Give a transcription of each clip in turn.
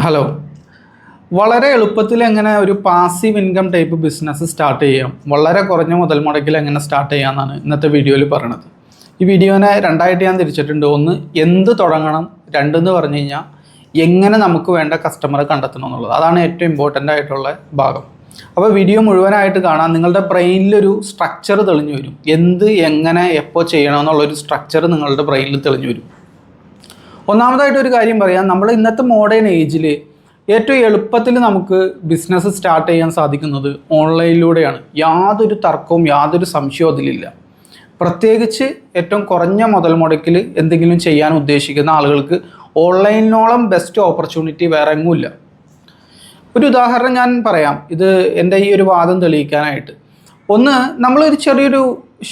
Hello. വളരെ എളുപ്പത്തിൽ എങ്ങനെ ഒരു passive income type business start ചെയ്യാം, വളരെ കുറഞ്ഞ മുതൽ മുടക്കിൽ എങ്ങനെ സ്റ്റാർട്ട് ചെയ്യാമെന്നാണ് ഇന്നത്തെ വീഡിയോയിൽ പറയുന്നത്. ഈ വീഡിയോനെ രണ്ടായിട്ട് ഞാൻ തിരിച്ചിട്ടുണ്ട്. ഒന്ന്, എന്ത് തുടങ്ങണം. രണ്ടെന്ന് പറഞ്ഞു കഴിഞ്ഞാൽ എങ്ങനെ നമുക്ക് വേണ്ട കസ്റ്റമറെ കണ്ടെത്തണം എന്നുള്ളത്. അതാണ് ഏറ്റവും ഇമ്പോർട്ടൻ്റ് ആയിട്ടുള്ള ഭാഗം. അപ്പോൾ വീഡിയോ മുഴുവനായിട്ട് കാണാം. നിങ്ങളുടെ ബ്രെയിനിലൊരു സ്ട്രക്ചർ തെളിഞ്ഞു വരും. എന്ത്, എങ്ങനെ, എപ്പോൾ ചെയ്യണമെന്നുള്ളൊരു സ്ട്രക്ചർ നിങ്ങളുടെ ബ്രെയിനിൽ തെളിഞ്ഞു വരും. ഒന്നാമതായിട്ടൊരു കാര്യം പറയാം, നമ്മൾ ഇന്നത്തെ മോഡേൺ ഏജിൽ ഏറ്റവും എളുപ്പത്തിൽ നമുക്ക് ബിസിനസ് സ്റ്റാർട്ട് ചെയ്യാൻ സാധിക്കുന്നത് ഓൺലൈനിലൂടെയാണ്. യാതൊരു തർക്കവും യാതൊരു സംശയവും അതിലില്ല. പ്രത്യേകിച്ച് ഏറ്റവും കുറഞ്ഞ മുതൽ മുടക്കിൽ എന്തെങ്കിലും ചെയ്യാൻ ഉദ്ദേശിക്കുന്ന ആളുകൾക്ക് ഓൺലൈനോളം ബെസ്റ്റ് ഓപ്പർച്യൂണിറ്റി വേറെ എങ്ങുമില്ല. ഒരു ഉദാഹരണം ഞാൻ പറയാം, ഇത് എൻ്റെ ഈ ഒരു വാദം തെളിയിക്കാനായിട്ട്. ഒന്ന്, നമ്മളൊരു ചെറിയൊരു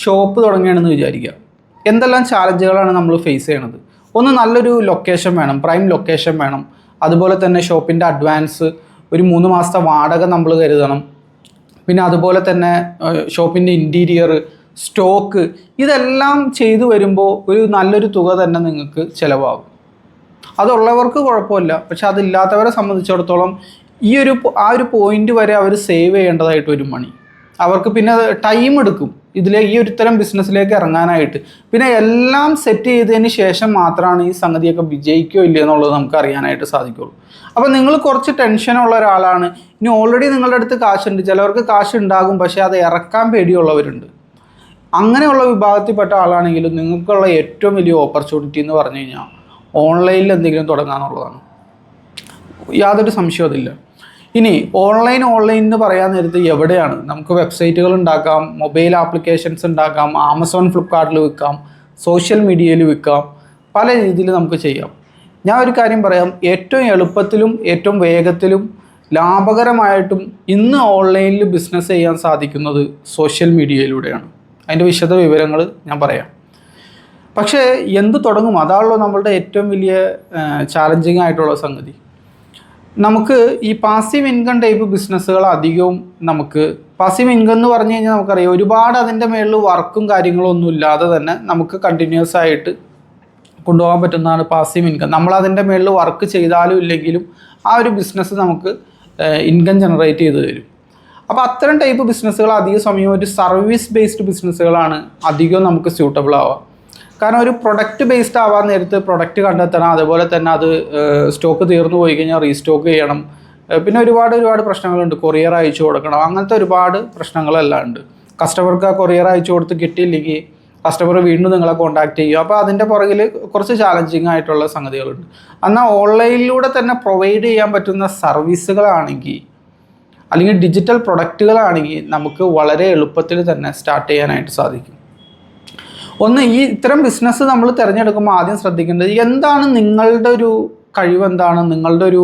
ഷോപ്പ് തുടങ്ങുകയാണെന്ന് വിചാരിക്കുക. എന്തെല്ലാം ചാലഞ്ചുകളാണ് നമ്മൾ ഫേസ് ചെയ്യണത്? ഒന്ന്, നല്ലൊരു ലൊക്കേഷൻ വേണം, പ്രൈം ലൊക്കേഷൻ വേണം. അതുപോലെ തന്നെ ഷോപ്പിൻ്റെ അഡ്വാൻസ്, ഒരു 3 മാസത്തെ വാടക നമ്മൾ കരുതണം. പിന്നെ അതുപോലെ തന്നെ ഷോപ്പിൻ്റെ ഇൻറ്റീരിയർ, സ്റ്റോക്ക്, ഇതെല്ലാം ചെയ്തു വരുമ്പോൾ ഒരു നല്ലൊരു തുക തന്നെ നിങ്ങൾക്ക് ചിലവാകും. അതുള്ളവർക്ക് കുഴപ്പമില്ല, പക്ഷെ അതില്ലാത്തവരെ സംബന്ധിച്ചിടത്തോളം ആ ഒരു പോയിന്റ് വരെ അവർ സേവ് ചെയ്യേണ്ടതായിട്ട് വരും മണി. അവർക്ക് പിന്നെ ടൈം എടുക്കും ഈ ഒരു തരം ബിസിനസ്സിലേക്ക് ഇറങ്ങാനായിട്ട്. പിന്നെ എല്ലാം സെറ്റ് ചെയ്തതിന് ശേഷം മാത്രമാണ് ഈ സംഗതിയൊക്കെ വിജയിക്കുകയോ ഇല്ല എന്നുള്ളത് നമുക്ക് അറിയാനായിട്ട് സാധിക്കുള്ളൂ. അപ്പോൾ നിങ്ങൾ കുറച്ച് ടെൻഷനുള്ള ഒരാളാണ്, ഇനി ഓൾറെഡി നിങ്ങളുടെ അടുത്ത് കാശുണ്ട്. ചിലവർക്ക് കാശ് ഉണ്ടാകും, പക്ഷേ അത് ഇറക്കാൻ പേടിയുള്ളവരുണ്ട്. അങ്ങനെയുള്ള വിഭാഗത്തിൽപ്പെട്ട ആളാണെങ്കിലും നിങ്ങൾക്കുള്ള ഏറ്റവും വലിയ ഓപ്പർച്യൂണിറ്റി എന്ന് പറഞ്ഞു കഴിഞ്ഞാൽ ഓൺലൈനിൽ എന്തെങ്കിലും തുടങ്ങാനുള്ളതാണ്. യാതൊരു സംശയവും അതില്ല. ഇനി ഓൺലൈൻ എന്ന് പറയാൻ നേരത്ത് എവിടെയാണ്? നമുക്ക് വെബ്സൈറ്റുകൾ ഉണ്ടാക്കാം, മൊബൈൽ ആപ്ലിക്കേഷൻസ് ഉണ്ടാക്കാം, ആമസോൺ, ഫ്ലിപ്കാർട്ടിൽ വിൽക്കാം, സോഷ്യൽ മീഡിയയിൽ വിൽക്കാം, പല രീതിയിൽ നമുക്ക് ചെയ്യാം. ഞാൻ ഒരു കാര്യം പറയാം, ഏറ്റവും എളുപ്പത്തിലും ഏറ്റവും വേഗത്തിലും ലാഭകരമായിട്ടും ഇന്ന് ഓൺലൈനിൽ ബിസിനസ് ചെയ്യാൻ സാധിക്കുന്നത് സോഷ്യൽ മീഡിയയിലൂടെയാണ്. അതിൻ്റെ വിശദ വിവരങ്ങൾ ഞാൻ പറയാം. പക്ഷേ എന്ത് തുടങ്ങും? അതാണല്ലോ നമ്മളുടെ ഏറ്റവും വലിയ ചാലഞ്ചിങ് ആയിട്ടുള്ള സംഗതി. നമുക്ക് ഈ പാസീവ് ഇൻകം ടൈപ്പ് ബിസിനസ്സുകൾ അധികവും പാസീവ് ഇൻകം എന്ന് പറഞ്ഞു കഴിഞ്ഞാൽ നമുക്കറിയാം, ഒരുപാട് അതിൻ്റെ മേളിൽ വർക്കും കാര്യങ്ങളും ഒന്നും ഇല്ലാതെ തന്നെ നമുക്ക് കണ്ടിന്യൂസ് ആയിട്ട് കൊണ്ടുപോകാൻ പറ്റുന്നതാണ് പാസീവ് ഇൻകം. നമ്മളതിൻ്റെ മേളിൽ വർക്ക് ചെയ്താലും ഇല്ലെങ്കിലും ആ ഒരു ബിസിനസ് നമുക്ക് ഇൻകം ജനറേറ്റ് ചെയ്ത് തരും. അപ്പോൾ അത്തരം ടൈപ്പ് ബിസിനസ്സുകൾ അധിക സമയം ഒരു സർവീസ് ബേസ്ഡ് ബിസിനസ്സുകളാണ് അധികം നമുക്ക് സ്യൂട്ടബിൾ ആവുക. കാരണം ഒരു പ്രൊഡക്റ്റ് ബേസ്ഡ് ആവാൻ നേരത്ത് പ്രൊഡക്റ്റ് കണ്ടെത്തണം, അതുപോലെ തന്നെ അത് സ്റ്റോക്ക് തീർന്നു പോയി കഴിഞ്ഞാൽ റീസ്റ്റോക്ക് ചെയ്യണം. പിന്നെ ഒരുപാട് പ്രശ്നങ്ങളുണ്ട്. കൊറിയർ അയച്ചു കൊടുക്കണം, അങ്ങനത്തെ ഒരുപാട് പ്രശ്നങ്ങളെല്ലാം ഉണ്ട്. കസ്റ്റമർക്ക് ആ കൊറിയർ അയച്ചു കൊടുത്ത് കിട്ടിയില്ലെങ്കിൽ കസ്റ്റമർ വീണ്ടും നിങ്ങളെ കോൺടാക്ട് ചെയ്യും. അപ്പോൾ അതിൻ്റെ പുറകിൽ കുറച്ച് ചാലഞ്ചിങ് ആയിട്ടുള്ള സംഗതികളുണ്ട്. എന്നാൽ ഓൺലൈനിലൂടെ തന്നെ പ്രൊവൈഡ് ചെയ്യാൻ പറ്റുന്ന സർവീസുകളാണെങ്കിൽ അല്ലെങ്കിൽ ഡിജിറ്റൽ പ്രൊഡക്റ്റുകളാണെങ്കിൽ നമുക്ക് വളരെ എളുപ്പത്തിൽ തന്നെ സ്റ്റാർട്ട് ചെയ്യാനായിട്ട് സാധിക്കും. ഒന്ന്, ഇത്തരം ബിസിനസ് നമ്മൾ തിരഞ്ഞെടുക്കുമ്പോൾ ആദ്യം ശ്രദ്ധിക്കേണ്ടത് എന്താണ് നിങ്ങളുടെ ഒരു കഴിവ്, എന്താണ് നിങ്ങളുടെ ഒരു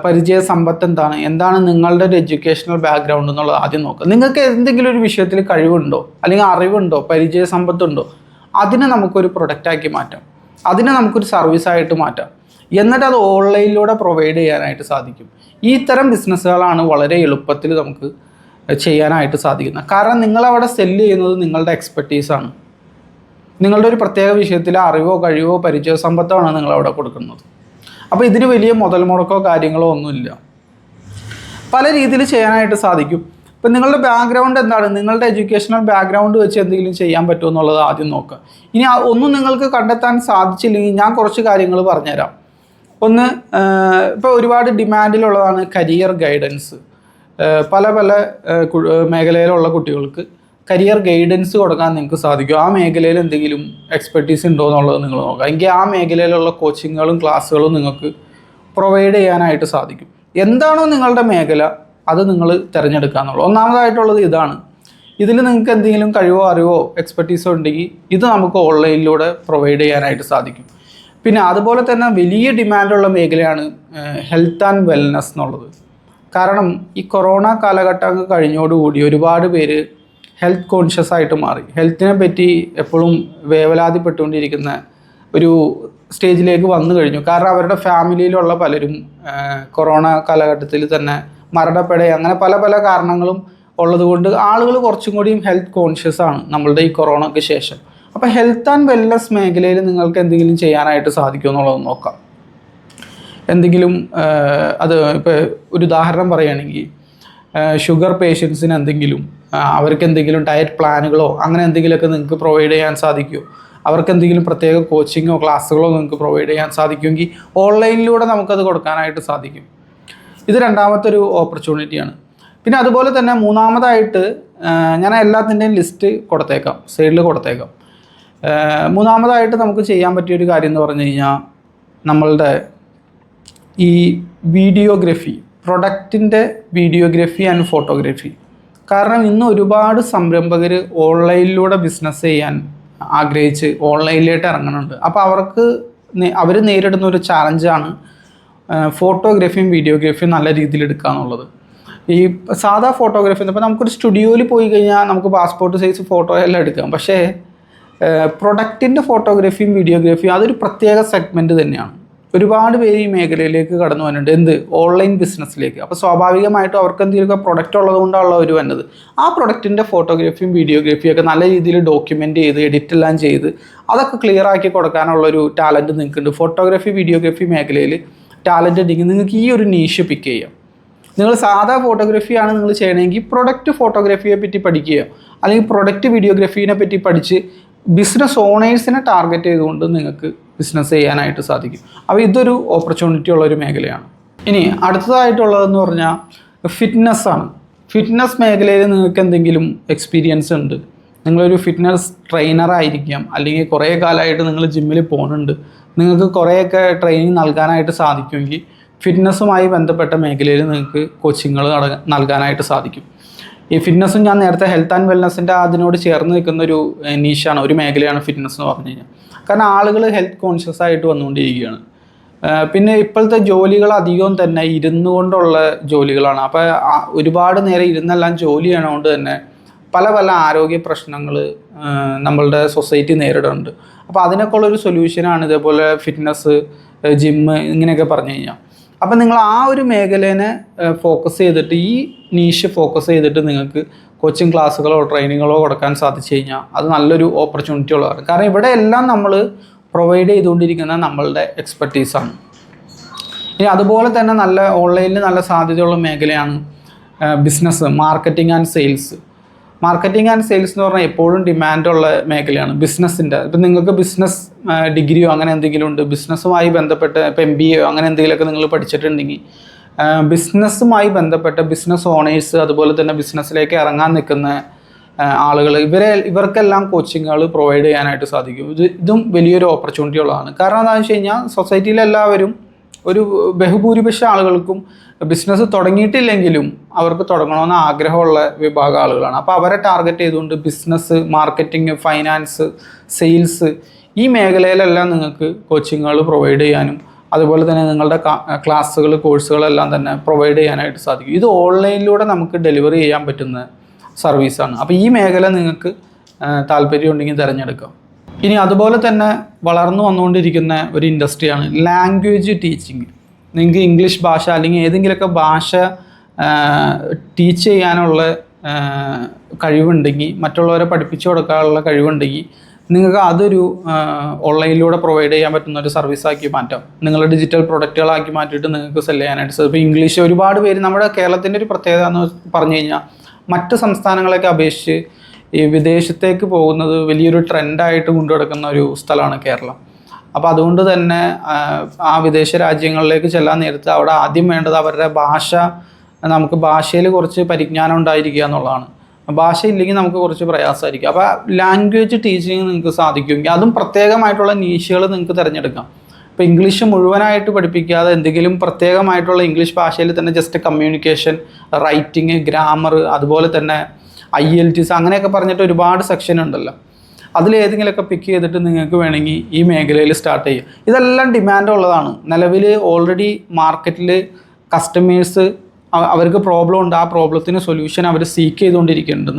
പരിചയ സമ്പത്ത്, എന്താണ് നിങ്ങളുടെ ഒരു എഡ്യൂക്കേഷണൽ ബാക്ക്ഗ്രൗണ്ട് എന്നുള്ളത് ആദ്യം നോക്കുക. നിങ്ങൾക്ക് എന്തെങ്കിലും ഒരു വിഷയത്തിൽ കഴിവുണ്ടോ, അല്ലെങ്കിൽ അറിവുണ്ടോ, പരിചയ സമ്പത്തുണ്ടോ, അതിനെ നമുക്കൊരു പ്രൊഡക്റ്റാക്കി മാറ്റാം, അതിനെ നമുക്കൊരു സർവീസായിട്ട് മാറ്റാം. എന്നിട്ട് അത് ഓൺലൈനിലൂടെ പ്രൊവൈഡ് ചെയ്യാനായിട്ട് സാധിക്കും. ഈ തരം ബിസിനസ്സുകളാണ് വളരെ എളുപ്പത്തിൽ നമുക്ക് ചെയ്യാനായിട്ട് സാധിക്കുന്നത്. കാരണം നിങ്ങളവിടെ സെല്ല് ചെയ്യുന്നത് നിങ്ങളുടെ എക്സ്പെർട്ടീസാണ്. നിങ്ങളുടെ ഒരു പ്രത്യേക വിഷയത്തിലെ അറിവോ കഴിവോ പരിചയ സമ്പത്താണ് നിങ്ങളവിടെ കൊടുക്കുന്നത്. അപ്പോൾ ഇതിന് വലിയ മുതൽ മുടക്കോ കാര്യങ്ങളോ ഒന്നുമില്ല. പല രീതിയിൽ ചെയ്യാനായിട്ട് സാധിക്കും. ഇപ്പം നിങ്ങളുടെ ബാക്ക്ഗ്രൗണ്ട് എന്താണ്, നിങ്ങളുടെ എഡ്യൂക്കേഷണൽ ബാക്ക്ഗ്രൗണ്ട് വെച്ച് എന്തെങ്കിലും ചെയ്യാൻ പറ്റുമോ എന്നുള്ളത് ആദ്യം നോക്കുക. ഇനി ഒന്നും നിങ്ങൾക്ക് കണ്ടെത്താൻ സാധിച്ചില്ലെങ്കിൽ ഞാൻ കുറച്ച് കാര്യങ്ങൾ പറഞ്ഞുതരാം. ഒന്ന്, ഇപ്പോൾ ഒരുപാട് ഡിമാൻഡിലുള്ളതാണ് കരിയർ ഗൈഡൻസ്. പല മേഖലയിലുള്ള കുട്ടികൾക്ക് കരിയർ ഗൈഡൻസ് കൊടുക്കാൻ നിങ്ങൾക്ക് സാധിക്കും. ആ മേഖലയിൽ എന്തെങ്കിലും എക്സ്പെർട്ടീസ് ഉണ്ടോ എന്നുള്ളത് നിങ്ങൾ നോക്കുക. എങ്കിൽ ആ മേഖലയിലുള്ള കോച്ചിങ്ങുകളും ക്ലാസ്സുകളും നിങ്ങൾക്ക് പ്രൊവൈഡ് ചെയ്യാനായിട്ട് സാധിക്കും. എന്താണോ നിങ്ങളുടെ മേഖല അത് നിങ്ങൾ തിരഞ്ഞെടുക്കുക എന്നുള്ളത്. ഒന്നാമതായിട്ടുള്ളത് ഇതാണ്. ഇതിൽ നിങ്ങൾക്ക് എന്തെങ്കിലും കഴിവോ അറിവോ എക്സ്പെർട്ടീസോ ഉണ്ടെങ്കിൽ ഇത് നമുക്ക് ഓൺലൈനിലൂടെ പ്രൊവൈഡ് ചെയ്യാനായിട്ട് സാധിക്കും. പിന്നെ അതുപോലെ തന്നെ വലിയ ഡിമാൻഡുള്ള മേഖലയാണ് ഹെൽത്ത് ആൻഡ് വെൽനെസ് എന്നുള്ളത്. കാരണം ഈ കൊറോണ കാലഘട്ടം കഴിഞ്ഞോടുകൂടി ഒരുപാട് പേര് ഹെൽത്ത് കോൺഷ്യസ് ആയിട്ട് മാറി. ഹെൽത്തിനെ പറ്റി എപ്പോഴും വേവലാതിപ്പെട്ടുകൊണ്ടിരിക്കുന്ന ഒരു സ്റ്റേജിലേക്ക് വന്നു കഴിഞ്ഞു. കാരണം അവരുടെ ഫാമിലിയിലുള്ള പലരും കൊറോണ കാലഘട്ടത്തിൽ തന്നെ മരണപ്പെടുക, അങ്ങനെ പല കാരണങ്ങളും ഉള്ളതുകൊണ്ട് ആളുകൾ കുറച്ചും കൂടിയും ഹെൽത്ത് കോൺഷ്യസ് ആണ് നമ്മളുടെ ഈ കൊറോണയ്ക്ക് ശേഷം. അപ്പോൾ ഹെൽത്ത് ആൻഡ് വെൽനെസ് മേഖലയിൽ നിങ്ങൾക്ക് എന്തെങ്കിലും ചെയ്യാനായിട്ട് സാധിക്കുമോ എന്നുള്ളത് നോക്കാം. എന്തെങ്കിലും അത് ഇപ്പോൾ ഒരു ഉദാഹരണം പറയുകയാണെങ്കിൽ ഷുഗർ പേഷ്യൻസിന് എന്തെങ്കിലും അവർക്ക് എന്തെങ്കിലും ഡയറ്റ് പ്ലാനുകളോ അങ്ങനെ എന്തെങ്കിലുമൊക്കെ നിങ്ങൾക്ക് പ്രൊവൈഡ് ചെയ്യാൻ സാധിക്കുമോ, അവർക്ക് എന്തെങ്കിലും പ്രത്യേക കോച്ചിങ്ങോ ക്ലാസ്സുകളോ നിങ്ങൾക്ക് പ്രൊവൈഡ് ചെയ്യാൻ സാധിക്കുമെങ്കിൽ ഓൺലൈനിലൂടെ നമുക്കത് കൊടുക്കാനായിട്ട് സാധിക്കും. ഇത് രണ്ടാമത്തെ ഒരു ഓപ്പർച്യൂണിറ്റിയാണ്. പിന്നെ അതുപോലെ തന്നെ മൂന്നാമതായിട്ട് ഞാൻ എല്ലാത്തിൻ്റെയും ലിസ്റ്റ് കൊടുത്തേക്കാം, സൈഡിൽ കൊടുത്തേക്കാം. മൂന്നാമതായിട്ട് നമുക്ക് ചെയ്യാൻ പറ്റിയൊരു കാര്യം എന്ന് പറഞ്ഞു കഴിഞ്ഞാൽ നമ്മളുടെ ഈ വീഡിയോഗ്രഫി, പ്രൊഡക്റ്റിൻ്റെ വീഡിയോഗ്രഫി ആൻഡ് ഫോട്ടോഗ്രഫി. കാരണം ഇന്ന് ഒരുപാട് സംരംഭകർ ഓൺലൈനിലൂടെ ബിസിനസ് ചെയ്യാൻ ആഗ്രഹിച്ച് ഓൺലൈനിലേക്ക് ഇറങ്ങുന്നുണ്ട്. അപ്പോൾ അവർ നേരിടുന്ന ഒരു ചാലഞ്ചാണ് ഫോട്ടോഗ്രഫിയും വീഡിയോഗ്രഫിയും നല്ല രീതിയിൽ എടുക്കുക എന്നുള്ളത്. ഈ സാധാ ഫോട്ടോഗ്രാഫി ഇപ്പോൾ നമുക്കൊരു സ്റ്റുഡിയോയിൽ പോയി കഴിഞ്ഞാൽ നമുക്ക് പാസ്പോർട്ട് സൈസ് ഫോട്ടോ എല്ലാം എടുക്കാം. പക്ഷേ പ്രൊഡക്റ്റിൻ്റെ ഫോട്ടോഗ്രഫിയും വീഡിയോഗ്രഫിയും അതൊരു പ്രത്യേക സെഗ്മെൻറ്റ് തന്നെയാണ്. ഒരുപാട് പേര് ഈ മേഖലയിലേക്ക് കടന്നു വന്നിട്ടുണ്ട്, എന്ത് ഓൺലൈൻ ബിസിനസ്സിലേക്ക്. അപ്പോൾ സ്വാഭാവികമായിട്ടും അവർക്ക് എന്തെങ്കിലുമൊക്കെ പ്രൊഡക്റ്റ് ഉള്ളതുകൊണ്ടാണല്ലോ അവർ വന്നത്. ആ പ്രൊഡക്റ്റിൻ്റെ ഫോട്ടോഗ്രാഫിയും വീഡിയോഗ്രഫിയും ഒക്കെ നല്ല രീതിയിൽ ഡോക്യുമെൻ്റ് ചെയ്ത് എഡിറ്റ് എല്ലാം ചെയ്ത് അതൊക്കെ ക്ലിയർ ആക്കി കൊടുക്കാനുള്ളൊരു ടാലൻറ്റ് നിങ്ങൾക്കുണ്ട്. ഫോട്ടോഗ്രാഫി വീഡിയോഗ്രഫി മേഖലയിൽ ടാലൻറ്റ് ഉണ്ടെങ്കിൽ നിങ്ങൾക്ക് ഈ ഒരു നീഷ് പിക്ക് ചെയ്യാം. നിങ്ങൾ സാധാ ഫോട്ടോഗ്രാഫിയാണ് നിങ്ങൾ ചെയ്യണമെങ്കിൽ പ്രൊഡക്റ്റ് ഫോട്ടോഗ്രാഫിയെ പറ്റി പഠിക്കുക, അല്ലെങ്കിൽ പ്രൊഡക്റ്റ് വീഡിയോഗ്രഫീനെ പറ്റി പഠിച്ച് ബിസിനസ് ഓണേഴ്സിനെ ടാർഗറ്റ് ചെയ്തുകൊണ്ട് നിങ്ങൾക്ക് ബിസിനസ് ചെയ്യാനായിട്ട് സാധിക്കും. അപ്പോൾ ഇതൊരു ഓപ്പർച്യൂണിറ്റി ഉള്ളൊരു മേഖലയാണ്. ഇനി അടുത്തതായിട്ടുള്ളതെന്ന് പറഞ്ഞാൽ ഫിറ്റ്നസ്സാണ്. ഫിറ്റ്നസ് മേഖലയിൽ നിങ്ങൾക്ക് എന്തെങ്കിലും എക്സ്പീരിയൻസ് ഉണ്ട്, നിങ്ങളൊരു ഫിറ്റ്നസ് ട്രെയിനറായിരിക്കാം, അല്ലെങ്കിൽ കുറേ കാലമായിട്ട് നിങ്ങൾ ജിമ്മിൽ പോകുന്നുണ്ട്, നിങ്ങൾക്ക് കുറേയൊക്കെ ട്രെയിനിങ് നൽകാനായിട്ട് സാധിക്കുമെങ്കിൽ ഫിറ്റ്നസ്സുമായി ബന്ധപ്പെട്ട മേഖലയിൽ നിങ്ങൾക്ക് കോച്ചിങ്ങുകൾ നൽകാനായിട്ട് സാധിക്കും. ഈ ഫിറ്റ്നസ്സും ഞാൻ നേരത്തെ ഹെൽത്ത് ആൻഡ് വെൽനസ്സിൻ്റെ അതിനോട് ചേർന്ന് നിൽക്കുന്ന ഒരു നീഷാണ്, ഒരു മേഖലയാണ് ഫിറ്റ്നസ് എന്ന് പറഞ്ഞു കഴിഞ്ഞാൽ. കാരണം ആളുകൾ ഹെൽത്ത് കോൺഷ്യസ് ആയിട്ട് വന്നുകൊണ്ടിരിക്കുകയാണ്. പിന്നെ ഇപ്പോഴത്തെ ജോലികൾ അധികവും തന്നെ ഇരുന്നു കൊണ്ടുള്ള ജോലികളാണ്. അപ്പോൾ ഒരുപാട് നേരം ഇരുന്നെല്ലാം ജോലി ചെയ്യണതുകൊണ്ട് തന്നെ പല പല ആരോഗ്യ പ്രശ്നങ്ങൾ നമ്മളുടെ സൊസൈറ്റി നേരിടുന്നുണ്ട്. അപ്പോൾ അതിനൊക്കെ ഉള്ളൊരു സൊല്യൂഷനാണ് ഇതേപോലെ ഫിറ്റ്നസ്, ജിമ്മ് ഇങ്ങനെയൊക്കെ പറഞ്ഞു കഴിഞ്ഞാൽ. അപ്പം നിങ്ങൾ ആ ഒരു മേഖലേനെ ഫോക്കസ് ചെയ്തിട്ട്, ഈ നീഷ് ഫോക്കസ് ചെയ്തിട്ട് നിങ്ങൾക്ക് കോച്ചിങ് ക്ലാസ്സുകളോ ട്രെയിനിങ്ങുകളോ കൊടുക്കാൻ സാധിച്ചു കഴിഞ്ഞാൽ അത് നല്ലൊരു ഓപ്പർച്യൂണിറ്റി ഉള്ളതാണ്. കാരണം ഇവിടെ എല്ലാം നമ്മൾ പ്രൊവൈഡ് ചെയ്തുകൊണ്ടിരിക്കുന്ന നമ്മളുടെ എക്സ്പെർട്ടീസാണ്. ഇനി അതുപോലെ തന്നെ നല്ല ഓൺലൈനിൽ നല്ല സാധ്യതയുള്ള മേഖലയാണ് business, marketing and sales. Marketing and sales എന്ന് പറഞ്ഞാൽ എപ്പോഴും ഡിമാൻഡുള്ള മേഖലയാണ് ബിസിനസ്സിൻ്റെ. ഇപ്പം നിങ്ങൾക്ക് ബിസിനസ് ഡിഗ്രിയോ അങ്ങനെ എന്തെങ്കിലും ഉണ്ട്, ബിസിനസ്സുമായി ബന്ധപ്പെട്ട് ഇപ്പോൾ MBA അങ്ങനെ എന്തെങ്കിലുമൊക്കെ നിങ്ങൾ പഠിച്ചിട്ടുണ്ടെങ്കിൽ ബിസിനസ്സുമായി ബന്ധപ്പെട്ട ബിസിനസ് ഓണേഴ്സ്, അതുപോലെ തന്നെ ബിസിനസ്സിലേക്ക് ഇറങ്ങാൻ നിൽക്കുന്ന ആളുകൾ, ഇവർക്കെല്ലാം കോച്ചിങ്ങുകൾ പ്രൊവൈഡ് ചെയ്യാനായിട്ട് സാധിക്കും. ഇതും വലിയൊരു ഓപ്പർച്യൂണിറ്റി ഉള്ളതാണ്. കാരണം എന്താണെന്ന് വെച്ച് കഴിഞ്ഞാൽ സൊസൈറ്റിയിലെല്ലാവരും, ഒരു ബഹുഭൂരിപക്ഷം ആളുകൾക്കും ബിസിനസ് തുടങ്ങിയിട്ടില്ലെങ്കിലും അവർക്ക് തുടങ്ങണമെന്ന് ആഗ്രഹമുള്ള വിഭാഗം ആളുകളാണ്. അപ്പോൾ അവരെ ടാർഗറ്റ് ചെയ്തുകൊണ്ട് ബിസിനസ്, മാർക്കറ്റിംഗ്, ഫൈനാൻസ്, സെയിൽസ് ഈ മേഖലയിലെല്ലാം നിങ്ങൾക്ക് കോച്ചിങ്ങുകൾ പ്രൊവൈഡ് ചെയ്യാനും അതുപോലെ തന്നെ നിങ്ങളുടെ ക്ലാസ്സുകൾ, കോഴ്സുകളെല്ലാം തന്നെ പ്രൊവൈഡ് ചെയ്യാനായിട്ട് സാധിക്കും. ഇത് ഓൺലൈനിലൂടെ നമുക്ക് ഡെലിവറി ചെയ്യാൻ പറ്റുന്ന സർവീസാണ്. അപ്പോൾ ഈ മേഖല നിങ്ങൾക്ക് താല്പര്യമുണ്ടെങ്കിൽ തിരഞ്ഞെടുക്കാം. ഇനി അതുപോലെ തന്നെ വളർന്നു വന്നുകൊണ്ടിരിക്കുന്ന ഒരു ഇൻഡസ്ട്രിയാണ് ലാംഗ്വേജ് ടീച്ചിങ്. നിങ്ങൾക്ക് ഇംഗ്ലീഷ് ഭാഷ അല്ലെങ്കിൽ ഏതെങ്കിലുമൊക്കെ ഭാഷ ടീച്ച് ചെയ്യാനുള്ള കഴിവുണ്ടെങ്കിൽ, മറ്റുള്ളവരെ പഠിപ്പിച്ചു കൊടുക്കാനുള്ള കഴിവുണ്ടെങ്കിൽ നിങ്ങൾക്ക് അതൊരു ഓൺലൈനിലൂടെ പ്രൊവൈഡ് ചെയ്യാൻ പറ്റുന്ന ഒരു സർവീസാക്കി മാറ്റാം. നിങ്ങൾ ഡിജിറ്റൽ പ്രൊഡക്റ്റുകളാക്കി മാറ്റിയിട്ട് നിങ്ങൾക്ക് സെല് ചെയ്യാനായിട്ട് സാധിക്കും. ഇപ്പോൾ ഇംഗ്ലീഷ് ഒരുപാട് പേര്, നമ്മുടെ കേരളത്തിൻ്റെ ഒരു പ്രത്യേകത എന്ന് പറഞ്ഞു കഴിഞ്ഞാൽ മറ്റ് സംസ്ഥാനങ്ങളെയൊക്കെ അപേക്ഷിച്ച് ഈ വിദേശത്തേക്ക് പോകുന്നത് വലിയൊരു ട്രെൻഡായിട്ട് കൊണ്ടുനടക്കുന്ന ഒരു സ്ഥലമാണ് കേരളം. അപ്പോൾ അതുകൊണ്ട് തന്നെ ആ വിദേശ രാജ്യങ്ങളിലേക്ക് ചെല്ലാൻ നേരത്ത് അവിടെ ആദ്യം വേണ്ടത് അവരുടെ ഭാഷ, നമുക്ക് ഭാഷയിൽ കുറച്ച് പരിജ്ഞാനം ഉണ്ടായിരിക്കുക എന്നുള്ളതാണ്. ഭാഷ ഇല്ലെങ്കിൽ നമുക്ക് കുറച്ച് പ്രയാസമായിരിക്കും. അപ്പോൾ ലാംഗ്വേജ് ടീച്ചിങ് നിങ്ങൾക്ക് സാധിക്കുമെങ്കിൽ അതും പ്രത്യേകമായിട്ടുള്ള നീഷുകൾ നിങ്ങൾക്ക് തിരഞ്ഞെടുക്കാം. ഇപ്പോൾ ഇംഗ്ലീഷ് മുഴുവനായിട്ട് പഠിപ്പിക്കാതെ എന്തെങ്കിലും പ്രത്യേകമായിട്ടുള്ള ഇംഗ്ലീഷ് ഭാഷയിൽ തന്നെ ജസ്റ്റ് കമ്മ്യൂണിക്കേഷൻ, റൈറ്റിംഗ്, ഗ്രാമർ, അതുപോലെ തന്നെ IELTS അങ്ങനെയൊക്കെ പറഞ്ഞിട്ട് ഒരുപാട് സെക്ഷൻ ഉണ്ടല്ലോ. അതിലേതെങ്കിലുമൊക്കെ പിക്ക് ചെയ്തിട്ട് നിങ്ങൾക്ക് വേണമെങ്കിൽ ഈ മേഖലയിൽ സ്റ്റാർട്ട് ചെയ്യാം. ഇതെല്ലാം ഡിമാൻഡ് ഉള്ളതാണ്. നിലവിൽ ഓൾറെഡി മാർക്കറ്റിൽ കസ്റ്റമേഴ്സ് അവർക്ക് പ്രോബ്ലം ഉണ്ട്, ആ പ്രോബ്ലത്തിന് സൊല്യൂഷൻ അവർ സീക്ക് ചെയ്തുകൊണ്ടിരിക്കുന്നുണ്ട്.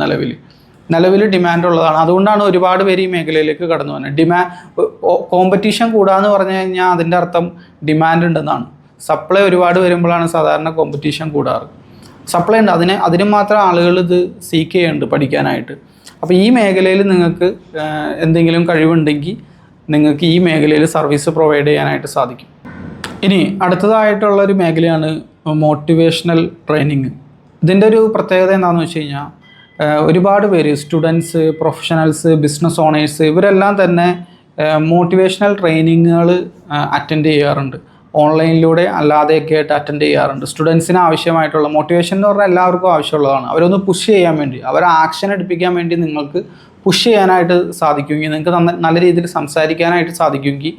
നിലവിൽ ഡിമാൻഡ് ഉള്ളതാണ്. അതുകൊണ്ടാണ് ഒരുപാട് പേര് ഈ മേഖലയിലേക്ക് കടന്നു വന്നത്. കോമ്പറ്റീഷൻ കൂടാന്ന് പറഞ്ഞു കഴിഞ്ഞാൽ അതിൻ്റെ അർത്ഥം ഡിമാൻഡ് ഉണ്ടെന്നാണ്. സപ്ലൈ ഒരുപാട് വരുമ്പോഴാണ് സാധാരണ കോമ്പറ്റീഷൻ കൂടാറ്. സപ്ലൈ ഉണ്ട്, അതിന് മാത്രം ആളുകൾ ഇത് സീക്ക് ചെയ്യുന്നുണ്ട് പഠിക്കാനായിട്ട്. അപ്പോൾ ഈ മേഖലയിൽ നിങ്ങൾക്ക് എന്തെങ്കിലും കഴിവുണ്ടെങ്കിൽ നിങ്ങൾക്ക് ഈ മേഖലയിൽ സർവീസ് പ്രൊവൈഡ് ചെയ്യാനായിട്ട് സാധിക്കും. ഇനി അടുത്തതായിട്ടുള്ളൊരു മേഖലയാണ് മോട്ടിവേഷണൽ ട്രെയിനിങ്. ഇതിൻ്റെ ഒരു പ്രത്യേകത എന്താണെന്ന് വെച്ച് കഴിഞ്ഞാൽ ഒരുപാട് പേര് സ്റ്റുഡൻസ്, പ്രൊഫഷണൽസ്, ബിസിനസ് ഓണേഴ്സ് ഇവരെല്ലാം തന്നെ മോട്ടിവേഷണൽ ട്രെയിനിങ്ങുകൾ അറ്റൻഡ് ചെയ്യാറുണ്ട്. ഓൺലൈനിലൂടെ അല്ലാതെയൊക്കെ ആയിട്ട് അറ്റൻഡ് ചെയ്യാറുണ്ട്. സ്റ്റുഡൻസിന് ആവശ്യമായിട്ടുള്ള മോട്ടിവേഷൻ എന്ന് പറഞ്ഞാൽ എല്ലാവർക്കും ആവശ്യമുള്ളതാണ്. അവരൊന്ന് പുഷ് ചെയ്യാൻ വേണ്ടി, അവരെ ആക്ഷൻ എടുപ്പിക്കാൻ വേണ്ടി നിങ്ങൾക്ക് പുഷ് ചെയ്യാനായിട്ട് സാധിക്കുമെങ്കിൽ, നിങ്ങൾക്ക് നല്ല രീതിയിൽ സംസാരിക്കാനായിട്ട് സാധിക്കുമെങ്കിൽ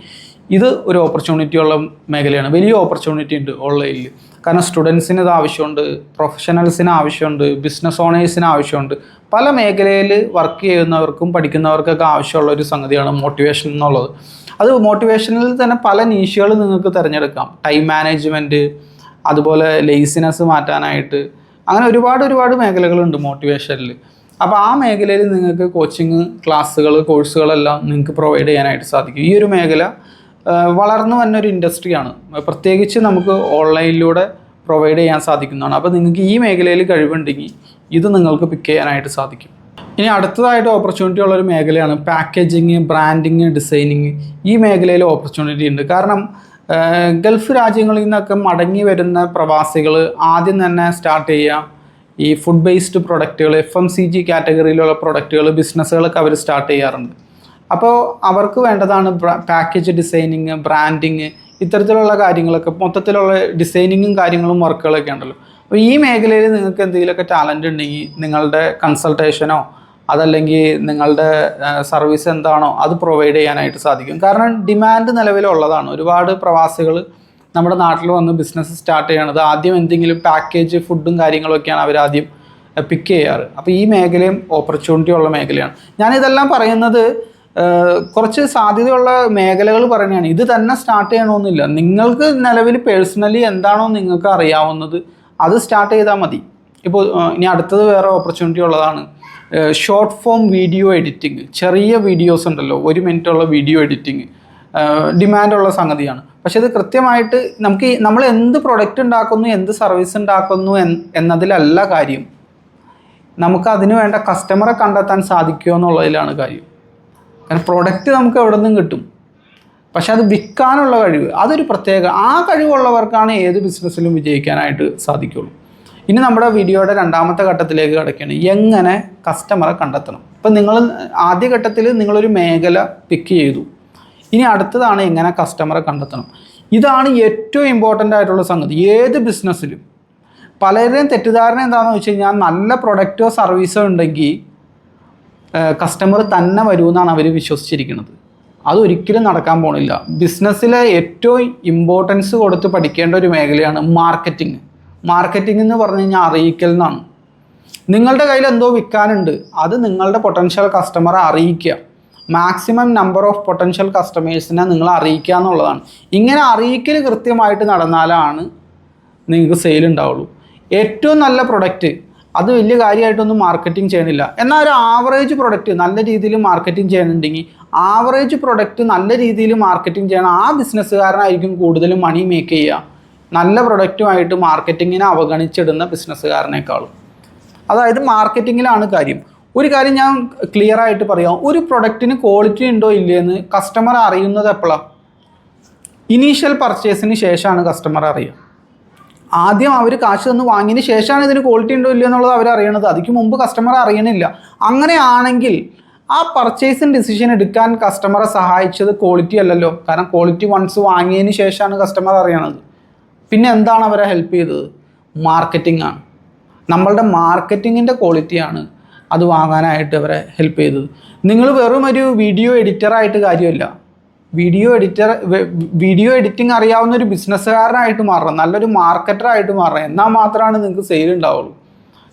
ഇത് ഒരു ഓപ്പർച്യൂണിറ്റി ഉള്ള മേഖലയാണ്. വലിയ ഓപ്പർച്യൂണിറ്റി ഉണ്ട് ഓൺലൈനിൽ. കാരണം സ്റ്റുഡൻസിന് ഇത് ആവശ്യമുണ്ട്, പ്രൊഫഷണൽസിന് ആവശ്യമുണ്ട്, ബിസിനസ് ഓണേഴ്സിന് ആവശ്യമുണ്ട്. പല മേഖലയിൽ വർക്ക് ചെയ്യുന്നവർക്കും പഠിക്കുന്നവർക്കൊക്കെ ആവശ്യമുള്ള ഒരു സംഗതിയാണ് മോട്ടിവേഷൻ എന്നുള്ളത്. അത് മോട്ടിവേഷനിൽ തന്നെ പല നീഷുകൾ നിങ്ങൾക്ക് തിരഞ്ഞെടുക്കാം. ടൈം മാനേജ്മെൻറ്റ്, അതുപോലെ ലേസിനെസ് മാറ്റാനായിട്ട്, അങ്ങനെ ഒരുപാട് മേഖലകളുണ്ട് മോട്ടിവേഷനിൽ. അപ്പോൾ ആ മേഖലയിൽ നിങ്ങൾക്ക് കോച്ചിങ് ക്ലാസ്സുകൾ, കോഴ്സുകളെല്ലാം നിങ്ങൾക്ക് പ്രൊവൈഡ് ചെയ്യാനായിട്ട് സാധിക്കും. ഈ ഒരു മേഖല വളർന്നു വന്നൊരു ഇൻഡസ്ട്രിയാണ്. പ്രത്യേകിച്ച് നമുക്ക് ഓൺലൈനിലൂടെ പ്രൊവൈഡ് ചെയ്യാൻ സാധിക്കുന്നതാണ്. അപ്പോൾ നിങ്ങൾക്ക് ഈ മേഖലയിൽ കഴിവുണ്ടെങ്കിൽ ഇത് നിങ്ങൾക്ക് പിക്ക് ചെയ്യാനായിട്ട് സാധിക്കും. ഇനി അടുത്തതായിട്ട് ഓപ്പർച്യൂണിറ്റി ഉള്ളൊരു മേഖലയാണ് പാക്കേജിങ്, ബ്രാൻഡിങ്, ഡിസൈനിങ്. ഈ മേഖലയിൽ ഓപ്പർച്യൂണിറ്റി ഉണ്ട്. കാരണം ഗൾഫ് രാജ്യങ്ങളിൽ നിന്നൊക്കെ മടങ്ങി വരുന്ന പ്രവാസികൾ ആദ്യം തന്നെ സ്റ്റാർട്ട് ചെയ്യുക ഈ ഫുഡ് ബേസ്ഡ് പ്രൊഡക്റ്റുകൾ, FMCG കാറ്റഗറിയിലുള്ള പ്രൊഡക്റ്റുകൾ, ബിസിനസ്സുകളൊക്കെ അവർ സ്റ്റാർട്ട് ചെയ്യാറുണ്ട്. അപ്പോൾ അവർക്ക് വേണ്ടതാണ് പാക്കേജ് ഡിസൈനിങ്, ബ്രാൻഡിങ്, ഇത്തരത്തിലുള്ള കാര്യങ്ങളൊക്കെ, മൊത്തത്തിലുള്ള ഡിസൈനിങ്ങും കാര്യങ്ങളും വർക്കുകളൊക്കെ ഉണ്ടല്ലോ. അപ്പോൾ ഈ മേഖലയിൽ നിങ്ങൾക്ക് എന്തെങ്കിലുമൊക്കെ ടാലൻ്റ് ഉണ്ടെങ്കിൽ നിങ്ങളുടെ കൺസൾട്ടേഷനോ അതല്ലെങ്കിൽ നിങ്ങളുടെ സർവീസ് എന്താണോ അത് പ്രൊവൈഡ് ചെയ്യാനായിട്ട് സാധിക്കും. കാരണം ഡിമാൻഡ് നിലവിലുള്ളതാണ്. ഒരുപാട് പ്രവാസികൾ നമ്മുടെ നാട്ടിൽ വന്ന് ബിസിനസ് സ്റ്റാർട്ട് ചെയ്യണത് ആദ്യം എന്തെങ്കിലും പാക്കേജ് ഫുഡും കാര്യങ്ങളൊക്കെയാണ് അവരാദ്യം പിക്ക് ചെയ്യാറ്. അപ്പോൾ ഈ മേഖലയും ഓപ്പർച്യൂണിറ്റി ഉള്ള മേഖലയാണ്. ഞാനിതെല്ലാം പറയുന്നത് കുറച്ച് സാധ്യതയുള്ള മേഖലകൾ പറയുകയാണ്. ഇത് തന്നെ സ്റ്റാർട്ട് ചെയ്യണമെന്നില്ല. നിങ്ങൾക്ക് നിലവിൽ പേഴ്സണലി എന്താണോ നിങ്ങൾക്ക് അറിയാവുന്നത് അത് സ്റ്റാർട്ട് ചെയ്താൽ മതി. ഇപ്പോൾ ഇനി അടുത്തത് വേറെ ഓപ്പർച്യൂണിറ്റി ഉള്ളതാണ് ഷോർട്ട് ഫോം വീഡിയോ എഡിറ്റിംഗ്. ചെറിയ വീഡിയോസ് ഉണ്ടല്ലോ, 1 മിനിറ്റുള്ള വീഡിയോ എഡിറ്റിംഗ് ഡിമാൻഡുള്ള സംഗതിയാണ്. പക്ഷെ ഇത് കൃത്യമായിട്ട് നമ്മൾ എന്ത് പ്രൊഡക്റ്റ് ഉണ്ടാക്കുന്നു, എന്ത് സർവീസ് ഉണ്ടാക്കുന്നു എന്നതിലല്ല കാര്യം. നമുക്ക് അതിന് വേണ്ട കസ്റ്റമറെ കണ്ടെത്താൻ സാധിക്കുമോ എന്നുള്ളതിലാണ് കാര്യം. കാരണം പ്രൊഡക്റ്റ് നമുക്ക് എവിടെ നിന്നും കിട്ടും, പക്ഷെ അത് വിൽക്കാനുള്ള കഴിവ്, അതൊരു പ്രത്യേക, ആ കഴിവുള്ളവർക്കാണ് ഏത് ബിസിനസ്സിലും വിജയിക്കാനായിട്ട് സാധിക്കുള്ളൂ. ഇനി നമ്മുടെ വീഡിയോയുടെ രണ്ടാമത്തെ ഘട്ടത്തിലേക്ക് കിടക്കുകയാണ്, എങ്ങനെ കസ്റ്റമറെ കണ്ടെത്തണം. ഇപ്പം നിങ്ങൾ ആദ്യ ഘട്ടത്തിൽ നിങ്ങളൊരു മേഖല പിക്ക് ചെയ്തു. ഇനി അടുത്തതാണ് എങ്ങനെ കസ്റ്റമറെ കണ്ടെത്തണം. ഇതാണ് ഏറ്റവും ഇമ്പോർട്ടൻ്റ് ആയിട്ടുള്ള സംഗതി ഏത് ബിസിനസ്സിലും. പലരുടെയും തെറ്റിദ്ധാരണ എന്താണെന്ന് വെച്ച് കഴിഞ്ഞാൽ നല്ല പ്രൊഡക്റ്റോ സർവീസോ ഉണ്ടെങ്കിൽ കസ്റ്റമർ തന്നെ വരുമെന്നാണ് അവർ വിശ്വസിച്ചിരിക്കുന്നത്. അതൊരിക്കലും നടക്കാൻ പോണില്ല. ബിസിനസ്സിലെ ഏറ്റവും ഇമ്പോർട്ടൻസ് കൊടുത്ത് പഠിക്കേണ്ട ഒരു മേഖലയാണ് മാർക്കറ്റിംഗ്. മാർക്കറ്റിംഗ് എന്ന് പറഞ്ഞു കഴിഞ്ഞാൽ അറിയിക്കൽ എന്നാണ്. നിങ്ങളുടെ കയ്യിൽ എന്തോ വിൽക്കാനുണ്ട്, അത് നിങ്ങളുടെ പൊട്ടൻഷ്യൽ കസ്റ്റമറെ അറിയിക്കുക. മാക്സിമം നമ്പർ ഓഫ് പൊട്ടൻഷ്യൽ കസ്റ്റമേഴ്സിനെ നിങ്ങൾ അറിയിക്കുക എന്നുള്ളതാണ്. ഇങ്ങനെ അറിയിക്കൽ കൃത്യമായിട്ട് നടന്നാലാണ് നിങ്ങൾക്ക് സെയിൽ ഉണ്ടാവുള്ളൂ. ഏറ്റവും നല്ല പ്രൊഡക്റ്റ് അത് വലിയ കാര്യമായിട്ടൊന്നും മാർക്കറ്റിംഗ് ചെയ്യണില്ല. എന്നാൽ ഒരു ആവറേജ് പ്രൊഡക്റ്റ് നല്ല രീതിയിൽ മാർക്കറ്റിംഗ് ചെയ്യണമെന്നുണ്ടെങ്കിൽ ആവറേജ് പ്രൊഡക്റ്റ് നല്ല രീതിയിൽ മാർക്കറ്റിംഗ് ചെയ്യണം. ആ ബിസിനസ്സുകാരനായിരിക്കും കൂടുതലും മണി മേക്ക് ചെയ്യുക നല്ല പ്രൊഡക്റ്റുമായിട്ട് മാർക്കറ്റിങ്ങിനെ അവഗണിച്ചിടുന്ന ബിസിനസ്സുകാരനേക്കാളും. അതായത് മാർക്കറ്റിങ്ങിലാണ് കാര്യം. ഒരു കാര്യം ഞാൻ ക്ലിയർ ആയിട്ട് പറയാം, ഒരു പ്രൊഡക്റ്റിന് ക്വാളിറ്റി ഉണ്ടോ ഇല്ലയെന്ന് കസ്റ്റമർ അറിയുന്നത് എപ്പോഴാണ്? ഇനീഷ്യൽ പർച്ചേസിന് ശേഷമാണ് കസ്റ്റമർ അറിയുക. ആദ്യം അവർ കാശ് തന്ന് വാങ്ങിയതിന് ശേഷമാണ് ഇതിന് ക്വാളിറ്റി ഉണ്ടോ ഇല്ലയോ എന്നുള്ളത് അവർ അറിയണത്. അതിക്ക് മുമ്പ് കസ്റ്റമർ അറിയണില്ല. അങ്ങനെയാണെങ്കിൽ ആ പർച്ചേസിങ് ഡിസിഷൻ എടുക്കാൻ കസ്റ്റമറെ സഹായിച്ചത് ക്വാളിറ്റി അല്ലല്ലോ. കാരണം ക്വാളിറ്റി വൺസ് വാങ്ങിയതിന് ശേഷമാണ് കസ്റ്റമർ അറിയണത്. പിന്നെ എന്താണ് അവരെ ഹെൽപ്പ് ചെയ്തത്? മാർക്കറ്റിംഗ് ആണ്. നമ്മളുടെ മാർക്കറ്റിങ്ങിൻ്റെ ക്വാളിറ്റിയാണ് അത് വാങ്ങാനായിട്ട് അവരെ ഹെൽപ്പ് ചെയ്തത്. നിങ്ങൾ വെറും ഒരു വീഡിയോ എഡിറ്ററായിട്ട് കാര്യമില്ല. വീഡിയോ എഡിറ്റിംഗ് അറിയാവുന്ന ഒരു ബിസിനസ്സുകാരനായിട്ട് മാറണം, നല്ലൊരു മാർക്കറ്ററായിട്ട് മാറണം. എന്നാൽ മാത്രമാണ് നിങ്ങൾക്ക് സെയിൽ ഉണ്ടാവുള്ളൂ.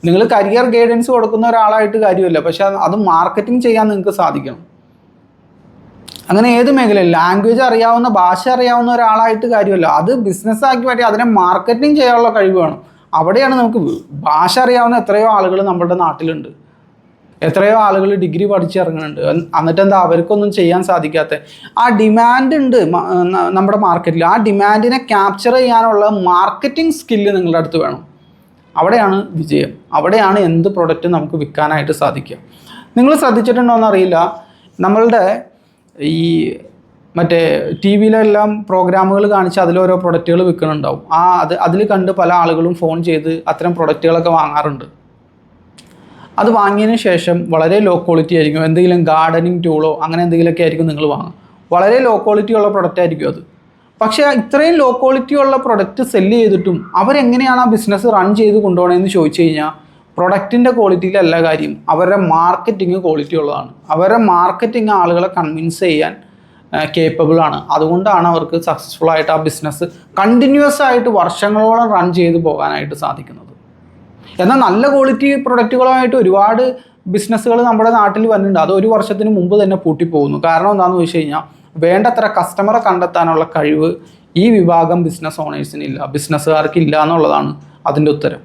നിങ്ങൾ കരിയർ ഗൈഡൻസ് കൊടുക്കുന്ന ഒരാളായിട്ട് കാര്യമില്ല, പക്ഷെ അത് മാർക്കറ്റിംഗ് ചെയ്യാൻ നിങ്ങൾക്ക് സാധിക്കണം. അങ്ങനെ ഏത് മേഖലയിൽ ലാംഗ്വേജ് അറിയാവുന്ന, ഭാഷ അറിയാവുന്ന ഒരാളായിട്ട് കാര്യമല്ല, അത് ബിസിനസ്സാക്കി മാറ്റി അതിനെ മാർക്കറ്റിംഗ് ചെയ്യാനുള്ള കഴിവ് വേണം. അവിടെയാണ് നമുക്ക്. ഭാഷ അറിയാവുന്ന എത്രയോ ആളുകൾ നമ്മുടെ നാട്ടിലുണ്ട്, എത്രയോ ആളുകൾ ഡിഗ്രി പഠിച്ചിറങ്ങുന്നുണ്ട്. എന്നിട്ട് എന്താ അവർക്കൊന്നും ചെയ്യാൻ സാധിക്കാത്ത? ആ ഡിമാൻഡ് ഉണ്ട് നമ്മുടെ മാർക്കറ്റിൽ. ആ ഡിമാൻഡിനെ ക്യാപ്ചർ ചെയ്യാനുള്ള മാർക്കറ്റിംഗ് സ്കില്ല് നിങ്ങളുടെ അടുത്ത് വേണം. അവിടെയാണ് വിജയം. അവിടെയാണ് എന്ത് പ്രൊഡക്റ്റ് നമുക്ക് വിൽക്കാനായിട്ട് സാധിക്കുക. നിങ്ങൾ ശ്രദ്ധിച്ചിട്ടുണ്ടോ എന്നറിയില്ല, നമ്മളുടെ ഈ മറ്റേ ടി വിയിലെല്ലാം പ്രോഗ്രാമുകൾ കാണിച്ച് അതിലോരോ പ്രൊഡക്റ്റുകൾ വിൽക്കുന്നുണ്ടാവും. അതിൽ കണ്ട് പല ആളുകളും ഫോൺ ചെയ്ത് അത്തരം പ്രൊഡക്റ്റുകളൊക്കെ വാങ്ങാറുണ്ട്. അത് വാങ്ങിയതിന് ശേഷം വളരെ ലോ ക്വാളിറ്റി ആയിരിക്കും. എന്തെങ്കിലും ഗാർഡനിങ് ടൂളോ അങ്ങനെ എന്തെങ്കിലുമൊക്കെ ആയിരിക്കും നിങ്ങൾ വാങ്ങുക. വളരെ ലോ ക്വാളിറ്റി ഉള്ള പ്രൊഡക്റ്റ് ആയിരിക്കും അത്. പക്ഷേ ഇത്രയും ലോ ക്വാളിറ്റി ഉള്ള പ്രൊഡക്റ്റ് സെല്ല് ചെയ്തിട്ടും അവരെങ്ങനെയാണ് ആ ബിസിനസ് റൺ ചെയ്ത് കൊണ്ടുപോകണമെന്ന് ചോദിച്ചു കഴിഞ്ഞാൽ പ്രൊഡക്റ്റിൻ്റെ ക്വാളിറ്റിയിലല്ല കാര്യം, അവരുടെ മാർക്കറ്റിംഗ് ക്വാളിറ്റി ഉള്ളതാണ്. അവരുടെ മാർക്കറ്റിംഗ് ആളുകളെ കൺവിൻസ് ചെയ്യാൻ കേപ്പബിൾ ആണ്. അതുകൊണ്ടാണ് അവർക്ക് സക്സസ്ഫുൾ ആയിട്ട് ആ ബിസിനസ് കണ്ടിന്യൂസ് ആയിട്ട് വർഷങ്ങളോളം റൺ ചെയ്ത് പോകാനായിട്ട് സാധിക്കുന്നത്. എന്നാൽ നല്ല ക്വാളിറ്റി പ്രൊഡക്റ്റുകളുമായിട്ട് ഒരുപാട് ബിസിനസ്സുകൾ നമ്മുടെ നാട്ടിൽ വന്നിട്ടുണ്ട്. അത് ഒരു വർഷത്തിന് മുമ്പ് തന്നെ പൂട്ടിപ്പോകുന്നു. കാരണം എന്താണെന്ന് വെച്ച് കഴിഞ്ഞാൽ വേണ്ടത്ര കസ്റ്റമറെ കണ്ടെത്താനുള്ള കഴിവ് ഈ വിഭാഗം ബിസിനസ് ഓണേഴ്സിനില്ല, ബിസിനസ്സുകാർക്കില്ല എന്നുള്ളതാണ് അതിൻ്റെ ഉത്തരം.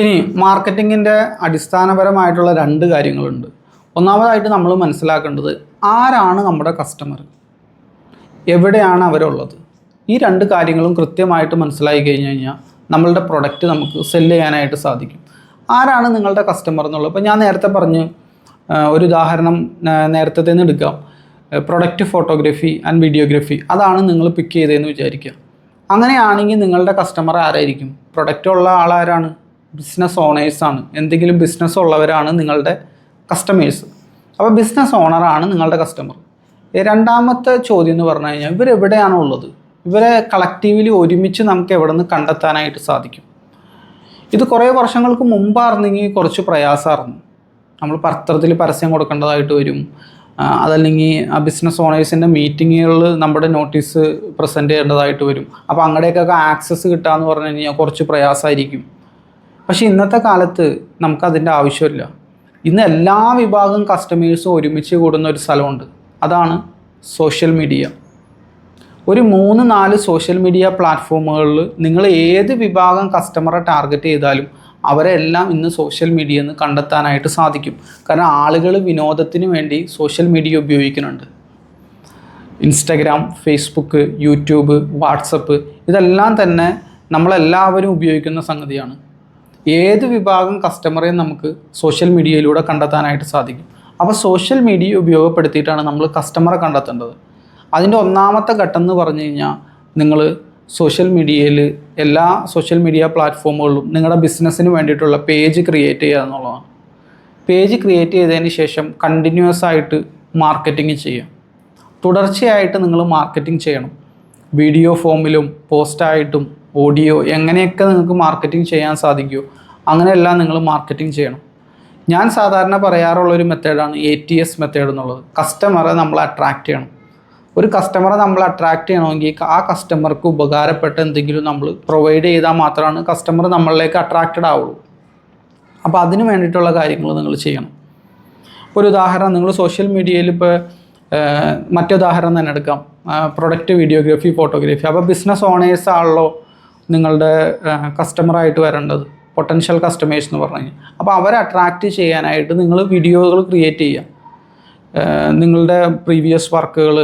ഇനി മാർക്കറ്റിങ്ങിൻ്റെ അടിസ്ഥാനപരമായിട്ടുള്ള 2 കാര്യങ്ങളുണ്ട്. ഒന്നാമതായിട്ട് നമ്മൾ മനസ്സിലാക്കേണ്ടത് ആരാണ് നമ്മുടെ കസ്റ്റമർ, എവിടെയാണ് അവരുള്ളത്. ഈ 2 കാര്യങ്ങളും കൃത്യമായിട്ട് മനസ്സിലാക്കി കഴിഞ്ഞ് കഴിഞ്ഞാൽ നമ്മളുടെ പ്രൊഡക്റ്റ് നമുക്ക് സെല്ല് ചെയ്യാനായിട്ട് സാധിക്കും. ആരാണ് നിങ്ങളുടെ കസ്റ്റമർ എന്നുള്ളത്. ഇപ്പോൾ ഞാൻ നേരത്തെ പറഞ്ഞു, ഒരു ഉദാഹരണം നേരത്തെ തന്നെ എടുക്കാം. പ്രൊഡക്റ്റ് ഫോട്ടോഗ്രാഫി ആൻഡ് വീഡിയോഗ്രാഫി അതാണ് നിങ്ങൾ പിക്ക് ചെയ്തതെന്ന് വിചാരിക്കുക. അങ്ങനെയാണെങ്കിൽ നിങ്ങളുടെ കസ്റ്റമർ ആരായിരിക്കും? പ്രൊഡക്റ്റ് ഉള്ള ആളാരാണ്? ബിസിനസ് ഓണേഴ്സാണ്. എന്തെങ്കിലും ബിസിനസ് ഉള്ളവരാണ് നിങ്ങളുടെ കസ്റ്റമേഴ്സ്. അപ്പോൾ ബിസിനസ് ഓണറാണ് നിങ്ങളുടെ കസ്റ്റമർ. രണ്ടാമത്തെ ചോദ്യം എന്ന് പറഞ്ഞു കഴിഞ്ഞാൽ ഇവരെവിടെയാണോ ഉള്ളത്? ഇവരെ കളക്റ്റീവ്ലി ഒരുമിച്ച് നമുക്ക് എവിടെ നിന്ന് കണ്ടെത്താനായിട്ട് സാധിക്കും? ഇത് കുറേ വർഷങ്ങൾക്ക് മുമ്പായിരുന്നെങ്കിൽ കുറച്ച് പ്രയാസമായിരുന്നു. നമ്മൾ പത്രത്തിൽ പരസ്യം കൊടുക്കേണ്ടതായിട്ട് വരും. അതല്ലെങ്കിൽ ആ ബിസിനസ് ഓണേഴ്സിൻ്റെ മീറ്റിങ്ങുകളിൽ നമ്മുടെ നോട്ടീസ് പ്രസൻറ്റ് ചെയ്യേണ്ടതായിട്ട് വരും. അപ്പോൾ അങ്ങടേക്കൊക്കെ ആക്സസ് കിട്ടുകയെന്ന് പറഞ്ഞു കഴിഞ്ഞാൽ കുറച്ച് പ്രയാസമായിരിക്കും. പക്ഷേ ഇന്നത്തെ കാലത്ത് നമുക്കതിൻ്റെ ആവശ്യമില്ല. ഇന്ന് എല്ലാ വിഭാഗം കസ്റ്റമേഴ്സും ഒരുമിച്ച് കൂടുന്ന ഒരു സ്ഥലമുണ്ട്. അതാണ് സോഷ്യൽ മീഡിയ. ഒരു 3-4 സോഷ്യൽ മീഡിയ പ്ലാറ്റ്ഫോമുകളിൽ നിങ്ങൾ ഏത് വിഭാഗം കസ്റ്റമറെ ടാർഗറ്റ് ചെയ്താലും അവരെല്ലാം ഇന്ന് സോഷ്യൽ മീഡിയയിൽ നിന്ന് കണ്ടെത്താനായിട്ട് സാധിക്കും. കാരണം ആളുകൾ വിനോദത്തിന് വേണ്ടി സോഷ്യൽ മീഡിയ ഉപയോഗിക്കുന്നുണ്ട്. ഇൻസ്റ്റഗ്രാം, ഫേസ്ബുക്ക്, യൂട്യൂബ്, വാട്സപ്പ് ഇതെല്ലാം തന്നെ നമ്മളെല്ലാവരും ഉപയോഗിക്കുന്ന സംഗതിയാണ്. ഏത് വിഭാഗം കസ്റ്റമറെയും നമുക്ക് സോഷ്യൽ മീഡിയയിലൂടെ കണ്ടെത്താനായിട്ട് സാധിക്കും. അപ്പോൾ സോഷ്യൽ മീഡിയ ഉപയോഗപ്പെടുത്തിയിട്ടാണ് നമ്മൾ കസ്റ്റമറെ കണ്ടെത്തേണ്ടത്. അതിൻ്റെ ഒന്നാമത്തെ ഘട്ടം എന്ന് പറഞ്ഞു കഴിഞ്ഞാൽ നിങ്ങൾ സോഷ്യൽ മീഡിയയിൽ എല്ലാ സോഷ്യൽ മീഡിയ പ്ലാറ്റ്ഫോമുകളിലും നിങ്ങളുടെ ബിസിനസ്സിന് വേണ്ടിയിട്ടുള്ള പേജ് ക്രിയേറ്റ് ചെയ്യുക എന്നുള്ളതാണ്. പേജ് ക്രിയേറ്റ് ചെയ്തതിന് ശേഷം കണ്ടിന്യൂസ് ആയിട്ട് മാർക്കറ്റിംഗ് ചെയ്യുക. തുടർച്ചയായിട്ട് നിങ്ങൾ മാർക്കറ്റിംഗ് ചെയ്യണം. വീഡിയോ ഫോമിലും പോസ്റ്റായിട്ടും ഓഡിയോ എങ്ങനെയൊക്കെ നിങ്ങൾക്ക് മാർക്കറ്റിംഗ് ചെയ്യാൻ സാധിക്കുമോ അങ്ങനെയെല്ലാം നിങ്ങൾ മാർക്കറ്റിംഗ് ചെയ്യണം. ഞാൻ സാധാരണ പറയാറുള്ളൊരു മെത്തേഡാണ് ATS മെത്തേഡ് എന്നുള്ളത്. കസ്റ്റമറെ നമ്മൾ അട്രാക്റ്റ് ചെയ്യണം. ഒരു കസ്റ്റമറെ നമ്മൾ അട്രാക്റ്റ് ചെയ്യണമെങ്കിൽ ആ കസ്റ്റമർക്ക് ഉപകാരപ്പെട്ട എന്തെങ്കിലും നമ്മൾ പ്രൊവൈഡ് ചെയ്താൽ മാത്രമാണ് കസ്റ്റമർ നമ്മളിലേക്ക് അട്രാക്റ്റഡ് ആവുള്ളൂ. അപ്പോൾ അതിന് വേണ്ടിയിട്ടുള്ള കാര്യങ്ങൾ നിങ്ങൾ ചെയ്യണം. ഒരു ഉദാഹരണം, നിങ്ങൾ സോഷ്യൽ മീഡിയയിൽ ഇപ്പോൾ മറ്റുദാഹരണം തന്നെ എടുക്കാം, പ്രൊഡക്റ്റ് വീഡിയോഗ്രാഫി, ഫോട്ടോഗ്രാഫി. അപ്പോൾ ബിസിനസ് ഓണേഴ്സ് ആണല്ലോ നിങ്ങളുടെ കസ്റ്റമറായിട്ട് വരേണ്ടത്, പൊട്ടൻഷ്യൽ കസ്റ്റമേഴ്സ് എന്ന് പറഞ്ഞു കഴിഞ്ഞാൽ. അപ്പോൾ അവരെ അട്രാക്റ്റ് ചെയ്യാനായിട്ട് നിങ്ങൾ വീഡിയോകൾ ക്രിയേറ്റ് ചെയ്യുക. നിങ്ങളുടെ പ്രീവിയസ് വർക്കുകൾ,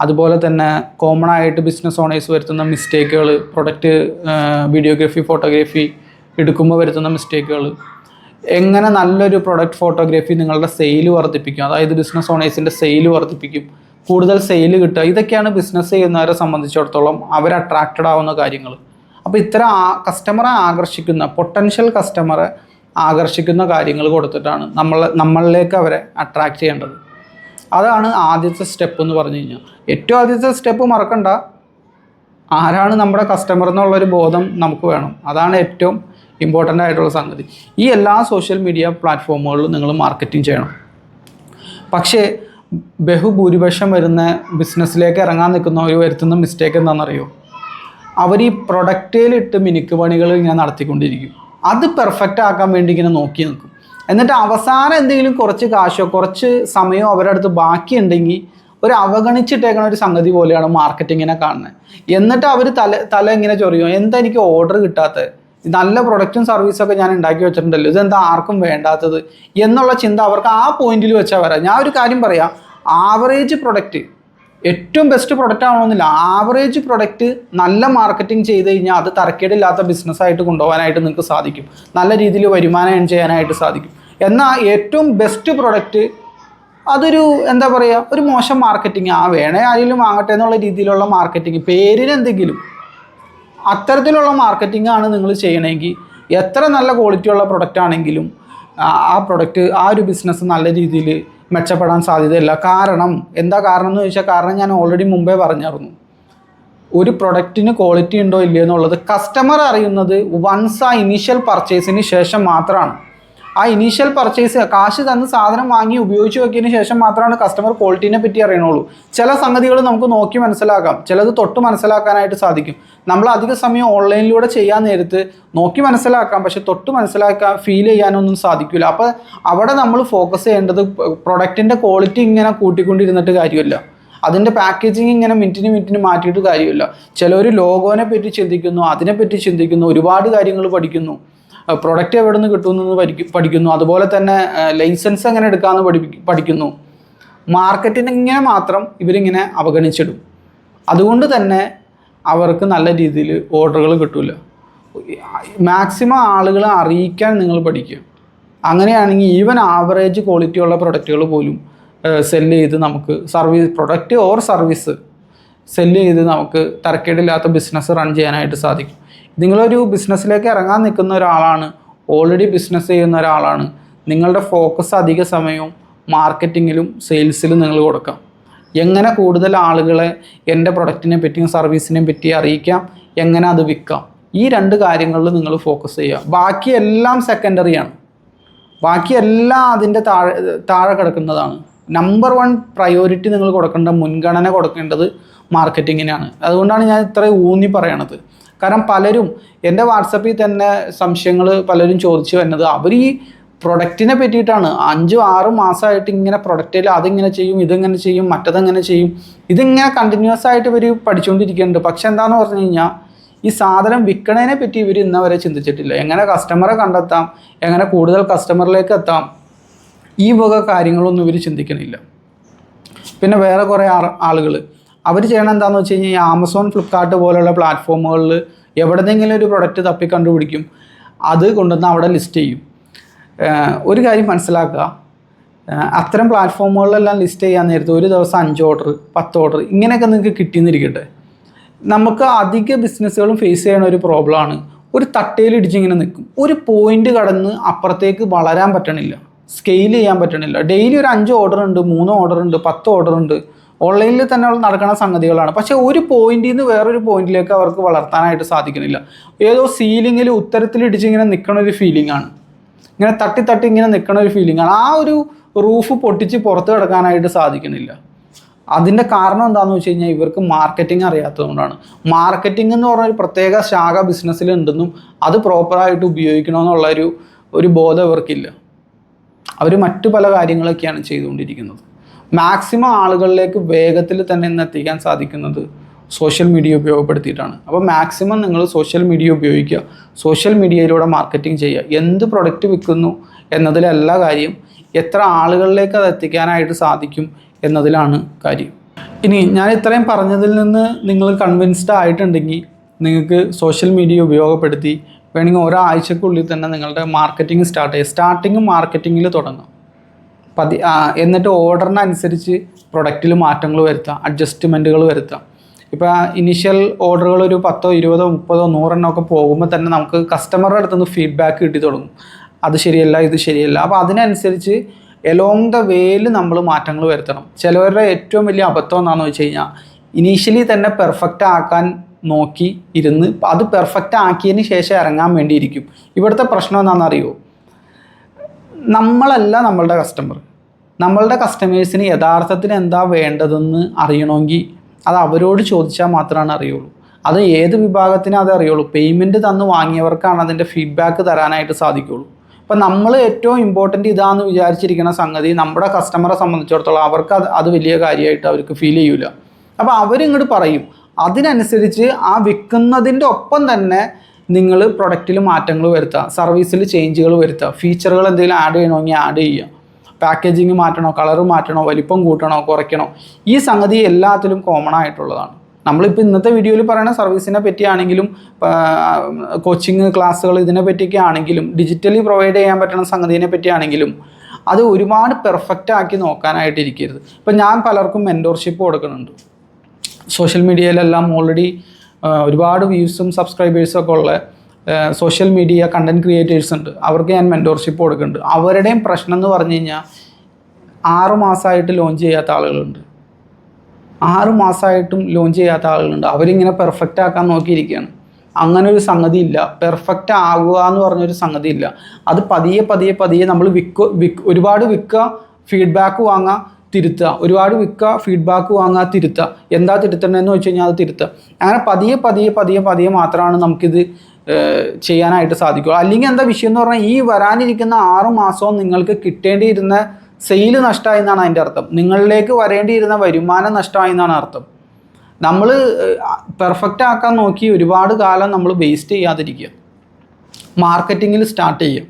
അതുപോലെ തന്നെ കോമൺ ആയിട്ട് ബിസിനസ് ഓണേഴ്സ് വരുത്തുന്ന മിസ്റ്റേക്കുകൾ, പ്രൊഡക്റ്റ് വീഡിയോഗ്രാഫി, ഫോട്ടോഗ്രാഫി എടുക്കുമ്പോൾ വരുത്തുന്ന മിസ്റ്റേക്കുകൾ, എങ്ങനെ നല്ലൊരു പ്രൊഡക്റ്റ് ഫോട്ടോഗ്രാഫി നിങ്ങളുടെ സെയിൽ വർദ്ധിപ്പിക്കും, അതായത് ബിസിനസ് ഓണേഴ്സിൻ്റെ സെയിൽ വർദ്ധിപ്പിക്കും, കൂടുതൽ സെയിൽ കിട്ടുക. ഇതൊക്കെയാണ് ബിസിനസ് ചെയ്യുന്നവരെ സംബന്ധിച്ചിടത്തോളം അവർ അട്രാക്റ്റഡ് ആവുന്ന കാര്യങ്ങൾ. അപ്പോൾ ഇത്തരം കസ്റ്റമറെ ആകർഷിക്കുന്ന, പൊട്ടൻഷ്യൽ കസ്റ്റമറെ ആകർഷിക്കുന്ന കാര്യങ്ങൾ കൊടുത്തിട്ടാണ് നമ്മളിലേക്ക് അവരെ അട്രാക്റ്റ് ചെയ്യേണ്ടത്. അതാണ് ആദ്യത്തെ സ്റ്റെപ്പ് എന്ന് പറഞ്ഞു കഴിഞ്ഞാൽ. ഏറ്റവും ആദ്യത്തെ സ്റ്റെപ്പ് മറക്കണ്ട, ആരാണ് നമ്മുടെ കസ്റ്റമർ എന്നുള്ളൊരു ബോധം നമുക്ക് വേണം. അതാണ് ഏറ്റവും ഇമ്പോർട്ടൻ്റ് ആയിട്ടുള്ള സംഗതി. ഈ എല്ലാ സോഷ്യൽ മീഡിയ പ്ലാറ്റ്ഫോമുകളിലും നിങ്ങൾ മാർക്കറ്റിംഗ് ചെയ്യണം. പക്ഷേ ബഹുഭൂരിപക്ഷം വരുന്ന ബിസിനസ്സിലേക്ക് ഇറങ്ങാൻ നിൽക്കുന്നവർ വരുത്തുന്ന മിസ്റ്റേക്ക് എന്താണെന്നറിയോ? അവർ ഈ പ്രൊഡക്റ്റിലിട്ട് മിനുക്ക് പണികൾ ഇങ്ങനെ നടത്തിക്കൊണ്ടിരിക്കും. അത് പെർഫെക്റ്റ് ആക്കാൻ വേണ്ടി ഇങ്ങനെ നോക്കി നിൽക്കും. എന്നിട്ട് അവസാനം എന്തെങ്കിലും കുറച്ച് കാശോ കുറച്ച് സമയമോ അവരുടെ അടുത്ത് ബാക്കിയുണ്ടെങ്കിൽ ഒരു അവഗണിച്ചിട്ടേക്കണ ഒരു സംഗതി പോലെയാണ് മാർക്കറ്റിങ്ങിനെ കാണുന്നത്. എന്നിട്ട് അവർ തല ഇങ്ങനെ ചൊറിയും, എന്താ എനിക്ക് ഓർഡർ കിട്ടാത്തത്, നല്ല പ്രൊഡക്റ്റും സർവീസൊക്കെ ഞാൻ ഉണ്ടാക്കി വെച്ചിട്ടുണ്ടല്ലോ, ഇതെന്താ ആർക്കും വേണ്ടാത്തത് എന്നുള്ള ചിന്ത അവർക്ക് ആ പോയിന്റിൽ വെച്ചാൽ വരാം. ഞാൻ ഒരു കാര്യം പറയാം, ആവറേജ് പ്രൊഡക്റ്റ്, ഏറ്റവും ബെസ്റ്റ് പ്രൊഡക്റ്റ് ആവണമെന്നില്ല, ആവറേജ് പ്രൊഡക്റ്റ് നല്ല മാർക്കറ്റിംഗ് ചെയ്ത് കഴിഞ്ഞാൽ അത് തരക്കേടില്ലാത്ത ബിസിനസ്സായിട്ട് കൊണ്ടുപോകാനായിട്ട് നിങ്ങൾക്ക് സാധിക്കും. നല്ല രീതിയിൽ വരുമാനം ഏൺ ചെയ്യാനായിട്ട് സാധിക്കും. എന്നാൽ ഏറ്റവും ബെസ്റ്റ് പ്രൊഡക്റ്റ് അതൊരു എന്താ പറയുക, ഒരു മോശം മാർക്കറ്റിംഗ്. വേണേ ആരെങ്കിലും വാങ്ങട്ടെ എന്നുള്ള രീതിയിലുള്ള മാർക്കറ്റിംഗ്, പേരിനെന്തെങ്കിലും അത്തരത്തിലുള്ള മാർക്കറ്റിംഗ് ആണ് നിങ്ങൾ ചെയ്യണമെങ്കിൽ എത്ര നല്ല ക്വാളിറ്റിയുള്ള പ്രൊഡക്റ്റ് ആണെങ്കിലും ആ പ്രൊഡക്റ്റ്, ആ ഒരു ബിസിനസ് നല്ല രീതിയിൽ മെച്ചപ്പെടാൻ സാധ്യതയില്ല. കാരണം എന്ന് ചോദിച്ചാൽ, കാരണം ഞാൻ ഓൾറെഡി മുമ്പേ പറഞ്ഞിരുന്നു, ഒരു പ്രൊഡക്റ്റിന് ക്വാളിറ്റി ഉണ്ടോ ഇല്ലയോ എന്നുള്ളത് കസ്റ്റമർ അറിയുന്നത് വൺസ് ആ ഇനീഷ്യൽ പർച്ചേസിന് ശേഷം മാത്രമാണ്. ആ ഇനീഷ്യൽ പർച്ചേസ്, കാശ് തന്ന് സാധനം വാങ്ങി ഉപയോഗിച്ച് വെക്കിയതിന് ശേഷം മാത്രമാണ് കസ്റ്റമർ ക്വാളിറ്റീനെ പറ്റി അറിയണുള്ളൂ. ചില സംഗതികൾ നമുക്ക് നോക്കി മനസ്സിലാക്കാം, ചിലത് തൊട്ട് മനസ്സിലാക്കാനായിട്ട് സാധിക്കും. നമ്മൾ അധിക സമയം ഓൺലൈനിലൂടെ ചെയ്യാൻ നേരത്ത് നോക്കി മനസ്സിലാക്കാം, പക്ഷെ തൊട്ട് മനസ്സിലാക്കാൻ ഫീൽ ചെയ്യാനൊന്നും സാധിക്കില്ല. അപ്പോൾ അവിടെ നമ്മൾ ഫോക്കസ് ചെയ്യേണ്ടത് പ്രൊഡക്റ്റിൻ്റെ ക്വാളിറ്റി ഇങ്ങനെ കൂട്ടിക്കൊണ്ടിരുന്നിട്ട് കാര്യമില്ല, അതിൻ്റെ പാക്കേജിങ് ഇങ്ങനെ മിനിറ്റിന് മാറ്റിയിട്ട് കാര്യമില്ല. ചിലർ ലോഗോനെ പറ്റി ചിന്തിക്കുന്നു, അതിനെപ്പറ്റി ചിന്തിക്കുന്നു, ഒരുപാട് കാര്യങ്ങൾ പഠിക്കുന്നു, പ്രൊഡക്റ്റ് എവിടെ നിന്ന് കിട്ടുമെന്ന് പഠിക്കുന്നു, അതുപോലെ തന്നെ ലൈസൻസ് എങ്ങനെ എടുക്കാമെന്ന് പഠിക്കുന്നു. മാർക്കറ്റിങ്ങിനെ മാത്രം ഇവരിങ്ങനെ അവഗണിച്ചിടും. അതുകൊണ്ട് തന്നെ അവർക്ക് നല്ല രീതിയിൽ ഓർഡറുകൾ കിട്ടില്ല. മാക്സിമം ആളുകളെ അറിയിക്കാൻ നിങ്ങൾ പഠിക്കുക. അങ്ങനെയാണെങ്കിൽ ഈവൻ ആവറേജ് ക്വാളിറ്റിയുള്ള പ്രൊഡക്റ്റുകൾ പോലും സെല്ല് ചെയ്ത് നമുക്ക് പ്രൊഡക്റ്റ് ഓർ സർവീസ് സെല്ല് ചെയ്ത് നമുക്ക് തരക്കേടില്ലാത്ത ബിസിനസ് റൺ ചെയ്യാനായിട്ട് സാധിക്കും. നിങ്ങളൊരു ബിസിനസ്സിലേക്ക് ഇറങ്ങാൻ നിൽക്കുന്ന ഒരാളാണ്, ഓൾറെഡി ബിസിനസ് ചെയ്യുന്ന ഒരാളാണ്, നിങ്ങളുടെ ഫോക്കസ് അധിക സമയവും മാർക്കറ്റിങ്ങിലും സെയിൽസിലും നിങ്ങൾ കൊടുക്കാം. എങ്ങനെ കൂടുതൽ ആളുകളെ എൻ്റെ പ്രൊഡക്റ്റിനെ പറ്റിയും സർവീസിനെ പറ്റി അറിയിക്കാം, എങ്ങനെ അത് വിൽക്കാം, ഈ 2 കാര്യങ്ങളിൽ നിങ്ങൾ ഫോക്കസ് ചെയ്യുക. ബാക്കിയെല്ലാം സെക്കൻഡറിയാണ്, ബാക്കിയെല്ലാം അതിൻ്റെ താഴെ കിടക്കുന്നതാണ്. നമ്പർ 1 പ്രയോറിറ്റി നിങ്ങൾ മുൻഗണന കൊടുക്കേണ്ടത് മാർക്കറ്റിങ്ങിനാണ്. അതുകൊണ്ടാണ് ഞാൻ ഇത്ര ഊന്നി പറയണത്. കാരണം പലരും എൻ്റെ വാട്സപ്പിൽ തന്നെ സംശയങ്ങൾ പലരും ചോദിച്ചു വരുന്നത്, അവർ ഈ പ്രൊഡക്റ്റിനെ പറ്റിയിട്ടാണ്. 5-6 മാസമായിട്ട് ഇങ്ങനെ പ്രൊഡക്റ്റിൽ അതിങ്ങനെ ചെയ്യും, ഇതെങ്ങനെ ചെയ്യും, മറ്റതെങ്ങനെ ചെയ്യും, ഇതിങ്ങനെ കണ്ടിന്യൂസ് ആയിട്ട് ഇവർ പഠിച്ചുകൊണ്ടിരിക്കുന്നുണ്ട്. പക്ഷെ എന്താണെന്ന് പറഞ്ഞു കഴിഞ്ഞാൽ, ഈ സാധനം വിൽക്കണതിനെ പറ്റി ഇവർ ഇന്നവരെ ചിന്തിച്ചിട്ടില്ല. എങ്ങനെ കസ്റ്റമറെ കണ്ടെത്താം, എങ്ങനെ കൂടുതൽ കസ്റ്റമറിലേക്ക് എത്താം, ഈ വക കാര്യങ്ങളൊന്നും ഇവർ ചിന്തിക്കണില്ല. പിന്നെ വേറെ കുറേ ആളുകൾ അവർ ചെയ്യണം എന്താണെന്ന് വെച്ച് കഴിഞ്ഞാൽ, ആമസോൺ, ഫ്ലിപ്കാർട്ട് പോലുള്ള പ്ലാറ്റ്ഫോമുകളിൽ എവിടെന്നെങ്കിലും ഒരു പ്രൊഡക്റ്റ് തപ്പി കണ്ടുപിടിക്കും, അത് കൊണ്ടുവന്ന് അവിടെ ലിസ്റ്റ് ചെയ്യും. ഒരു കാര്യം മനസ്സിലാക്കുക, അത്തരം പ്ലാറ്റ്ഫോമുകളിലെല്ലാം ലിസ്റ്റ് ചെയ്യാൻ നേരത്തെ ഒരു ദിവസം 5 ഓർഡർ 10 ഓർഡർ ഇങ്ങനെയൊക്കെ നിങ്ങൾക്ക് കിട്ടിയെന്നിരിക്കട്ടെ. നമുക്ക് അധിക ബിസിനസ്സുകളും ഫേസ് ചെയ്യുന്ന ഒരു പ്രോബ്ലമാണ്, ഒരു തട്ടയിലിടിച്ചിങ്ങനെ നിൽക്കും, ഒരു പോയിന്റ് കടന്ന് അപ്പുറത്തേക്ക് വളരാൻ പറ്റണില്ല, സ്കെയിൽ ചെയ്യാൻ പറ്റണില്ല. ഡെയിലി ഒരു 5 ഓർഡർ ഉണ്ട്, 3 ഓർഡർ ഉണ്ട്, 10 ഓർഡർ ഉണ്ട്, ഓൺലൈനിൽ തന്നെ നടക്കുന്ന സംഗതികളാണ്. പക്ഷേ ഒരു പോയിന്റിൽ നിന്ന് വേറൊരു പോയിന്റിലേക്ക് അവർക്ക് വളർത്താനായിട്ട് സാധിക്കുന്നില്ല. ഏതോ സീലിങ്ങിൽ ഉത്തരത്തിലിടിച്ച് ഇങ്ങനെ നിൽക്കണ ഒരു ഫീലിംഗ് ആണ്, ഇങ്ങനെ തട്ടി ഇങ്ങനെ നിൽക്കണ ഒരു ഫീലിംഗ് ആണ്. ആ ഒരു റൂഫ് പൊട്ടിച്ച് പുറത്ത് കിടക്കാനായിട്ട് സാധിക്കുന്നില്ല. അതിൻ്റെ കാരണം എന്താണെന്ന് വെച്ച് കഴിഞ്ഞാൽ, ഇവർക്ക് മാർക്കറ്റിംഗ് അറിയാത്തതുകൊണ്ടാണ്. മാർക്കറ്റിംഗ് എന്ന് പറഞ്ഞ ഒരു പ്രത്യേക ശാഖ ബിസിനസ്സിലുണ്ടെന്നും അത് പ്രോപ്പറായിട്ട് ഉപയോഗിക്കണമെന്നുള്ള ഒരു ബോധം ഇവർക്കില്ല. അവർ മറ്റു പല കാര്യങ്ങളൊക്കെയാണ് ചെയ്തുകൊണ്ടിരിക്കുന്നത്. മാക്സിമം ആളുകളിലേക്ക് വേഗത്തിൽ തന്നെ ഇന്ന് എത്തിക്കാൻ സാധിക്കുന്നത് സോഷ്യൽ മീഡിയ ഉപയോഗപ്പെടുത്തിയിട്ടാണ്. അപ്പോൾ മാക്സിമം നിങ്ങൾ സോഷ്യൽ മീഡിയ ഉപയോഗിക്കുക, സോഷ്യൽ മീഡിയയിലൂടെ മാർക്കറ്റിംഗ് ചെയ്യുക. എന്ത് പ്രൊഡക്റ്റ് വിൽക്കുന്നു എന്നതിലല്ല കാര്യം, എത്ര ആളുകളിലേക്ക് അത് എത്തിക്കാനായിട്ട് സാധിക്കും എന്നതിലാണ് കാര്യം. ഇനി ഞാൻ ഇത്രയും പറഞ്ഞതിൽ നിന്ന് നിങ്ങൾ കൺവിൻസ്ഡ് ആയിട്ടുണ്ടെങ്കിൽ, നിങ്ങൾക്ക് സോഷ്യൽ മീഡിയ ഉപയോഗപ്പെടുത്തി വേണമെങ്കിൽ ഒരാഴ്ചക്കുള്ളിൽ തന്നെ നിങ്ങളുടെ മാർക്കറ്റിംഗ് സ്റ്റാർട്ടിങ് മാർക്കറ്റിങ്ങിൽ തുടങ്ങാം. എന്നിട്ട് ഓർഡറിനനുസരിച്ച് പ്രൊഡക്റ്റിൽ മാറ്റങ്ങൾ വരുത്താം, അഡ്ജസ്റ്റ്മെൻറ്റുകൾ വരുത്താം. ഇപ്പോൾ ഇനീഷ്യൽ ഓർഡറുകൾ ഒരു 10, 20, 30, 100 ഒക്കെ പോകുമ്പോൾ തന്നെ നമുക്ക് കസ്റ്റമറുടെ അടുത്തുനിന്ന് ഫീഡ്ബാക്ക് കിട്ടി തുടങ്ങും, അത് ശരിയല്ല, ഇത് ശരിയല്ല. അപ്പോൾ അതിനനുസരിച്ച് എലോങ് ദ വേയിൽ നമ്മൾ മാറ്റങ്ങൾ വരുത്തണം. ചിലവരുടെ ഏറ്റവും വലിയ അബദ്ധം എന്താണെന്ന് വെച്ച് കഴിഞ്ഞാൽ, ഇനീഷ്യലി തന്നെ പെർഫെക്റ്റ് ആക്കാൻ നോക്കി ഇരുന്ന് അത് പെർഫെക്റ്റ് ആക്കിയതിന് ശേഷം ഇറങ്ങാൻ വേണ്ടിയിരിക്കും. ഇവിടുത്തെ പ്രശ്നം എന്താണെന്നറിയോ, നമ്മളല്ല നമ്മളുടെ കസ്റ്റമേഴ്സിന് യഥാർത്ഥത്തിൽ എന്താ വേണ്ടതെന്ന് അറിയണമെങ്കിൽ അത് അവരോട് ചോദിച്ചാൽ മാത്രമാണ് അറിയുള്ളൂ. അത് ഏത് വിഭാഗത്തിനും അത് അറിയുള്ളൂ. പേയ്മെൻറ്റ് തന്ന് വാങ്ങിയവർക്കാണ് അതിൻ്റെ ഫീഡ്ബാക്ക് തരാനായിട്ട് സാധിക്കുകയുള്ളൂ. അപ്പം നമ്മൾ ഏറ്റവും ഇമ്പോർട്ടൻ്റ് ഇതാണെന്ന് വിചാരിച്ചിരിക്കുന്ന സംഗതി നമ്മുടെ കസ്റ്റമറെ സംബന്ധിച്ചിടത്തോളം അവർക്ക് അത് വലിയ കാര്യമായിട്ട് അവർക്ക് ഫീൽ ചെയ്യില്ല. അപ്പോൾ അവരിങ്ങോട്ട് പറയും, അതിനനുസരിച്ച് ആ വിൽക്കുന്നതിൻ്റെ ഒപ്പം തന്നെ നിങ്ങൾ പ്രൊഡക്റ്റിൽ മാറ്റങ്ങൾ വരുത്തുക, സർവീസിൽ ചേഞ്ചുകൾ വരുത്തുക, ഫീച്ചറുകൾ എന്തെങ്കിലും ആഡ് ചെയ്യണമെങ്കിൽ ആഡ് ചെയ്യുക, പാക്കേജിങ് മാറ്റണോ, കളർ മാറ്റണോ, വലിപ്പം കൂട്ടണോ, കുറയ്ക്കണോ, ഈ സംഗതി എല്ലാത്തിലും കോമൺ ആയിട്ടുള്ളതാണ്. നമ്മളിപ്പോൾ ഇന്നത്തെ വീഡിയോയിൽ പറയുന്ന സർവീസിനെ പറ്റിയാണെങ്കിലും കോച്ചിങ് ക്ലാസ്സുകൾ ഇതിനെ പറ്റിയൊക്കെ ആണെങ്കിലും ഡിജിറ്റലി പ്രൊവൈഡ് ചെയ്യാൻ പറ്റുന്ന സംഗതിനെ പറ്റിയാണെങ്കിലും അത് ഒരുപാട് പെർഫെക്റ്റ് ആക്കി നോക്കാനായിട്ടിരിക്കരുത്. ഇപ്പം ഞാൻ പലർക്കും മെൻറ്റോർഷിപ്പ് കൊടുക്കുന്നുണ്ട്. സോഷ്യൽ മീഡിയയിലെല്ലാം ഓൾറെഡി ഒരുപാട് വ്യൂസും സബ്സ്ക്രൈബേഴ്സും ഒക്കെ ഉള്ള സോഷ്യൽ മീഡിയ കണ്ടൻറ് ക്രിയേറ്റേഴ്സ് ഉണ്ട്. അവർക്ക് ഞാൻ മെൻറ്റോർഷിപ്പ് കൊടുക്കുന്നുണ്ട്. അവരുടെയും പ്രശ്നം എന്ന് പറഞ്ഞു കഴിഞ്ഞാൽ 6 മാസമായിട്ട് ലോഞ്ച് ചെയ്യാത്ത ആളുകളുണ്ട്. 6 മാസമായിട്ടും ലോഞ്ച് ചെയ്യാത്ത ആളുകളുണ്ട്. അവരിങ്ങനെ പെർഫെക്റ്റ് ആക്കാൻ നോക്കിയിരിക്കുകയാണ്. അങ്ങനെ ഒരു സംഗതി ഇല്ല. പെർഫെക്റ്റ് ആകുക എന്ന് പറഞ്ഞൊരു സംഗതി ഇല്ല. അത് പതിയെ നമ്മൾ ഒരുപാട് വിൽക്കുക, ഫീഡ്ബാക്ക് വാങ്ങുക, തിരുത്തുക, ഒരുപാട് വിൽക്കുക, ഫീഡ്ബാക്ക് വാങ്ങുക, തിരുത്തുക. എന്താ തിരുത്തേണ്ടതെന്ന് വെച്ച് കഴിഞ്ഞാൽ അത് തിരുത്തുക. അങ്ങനെ പതിയെ മാത്രമാണ് നമുക്കിത് ചെയ്യാനായിട്ട് സാധിക്കുക. അല്ലെങ്കിൽ എന്താ വിഷയം എന്ന് പറഞ്ഞാൽ ഈ വരാനിരിക്കുന്ന 6 മാസവും നിങ്ങൾക്ക് കിട്ടേണ്ടിയിരുന്ന സെയിൽ നഷ്ടമായി എന്നാണ് അതിൻ്റെ അർത്ഥം. നിങ്ങളിലേക്ക് വരേണ്ടിയിരുന്ന വരുമാനം നഷ്ടമായി എന്നാണ് അർത്ഥം. നമ്മൾ പെർഫെക്റ്റ് ആക്കാൻ നോക്കി ഒരുപാട് കാലം നമ്മൾ വേസ്റ്റ് ചെയ്യാതിരിക്കുക. മാർക്കറ്റിങ്ങിൽ സ്റ്റാർട്ട് ചെയ്യുക.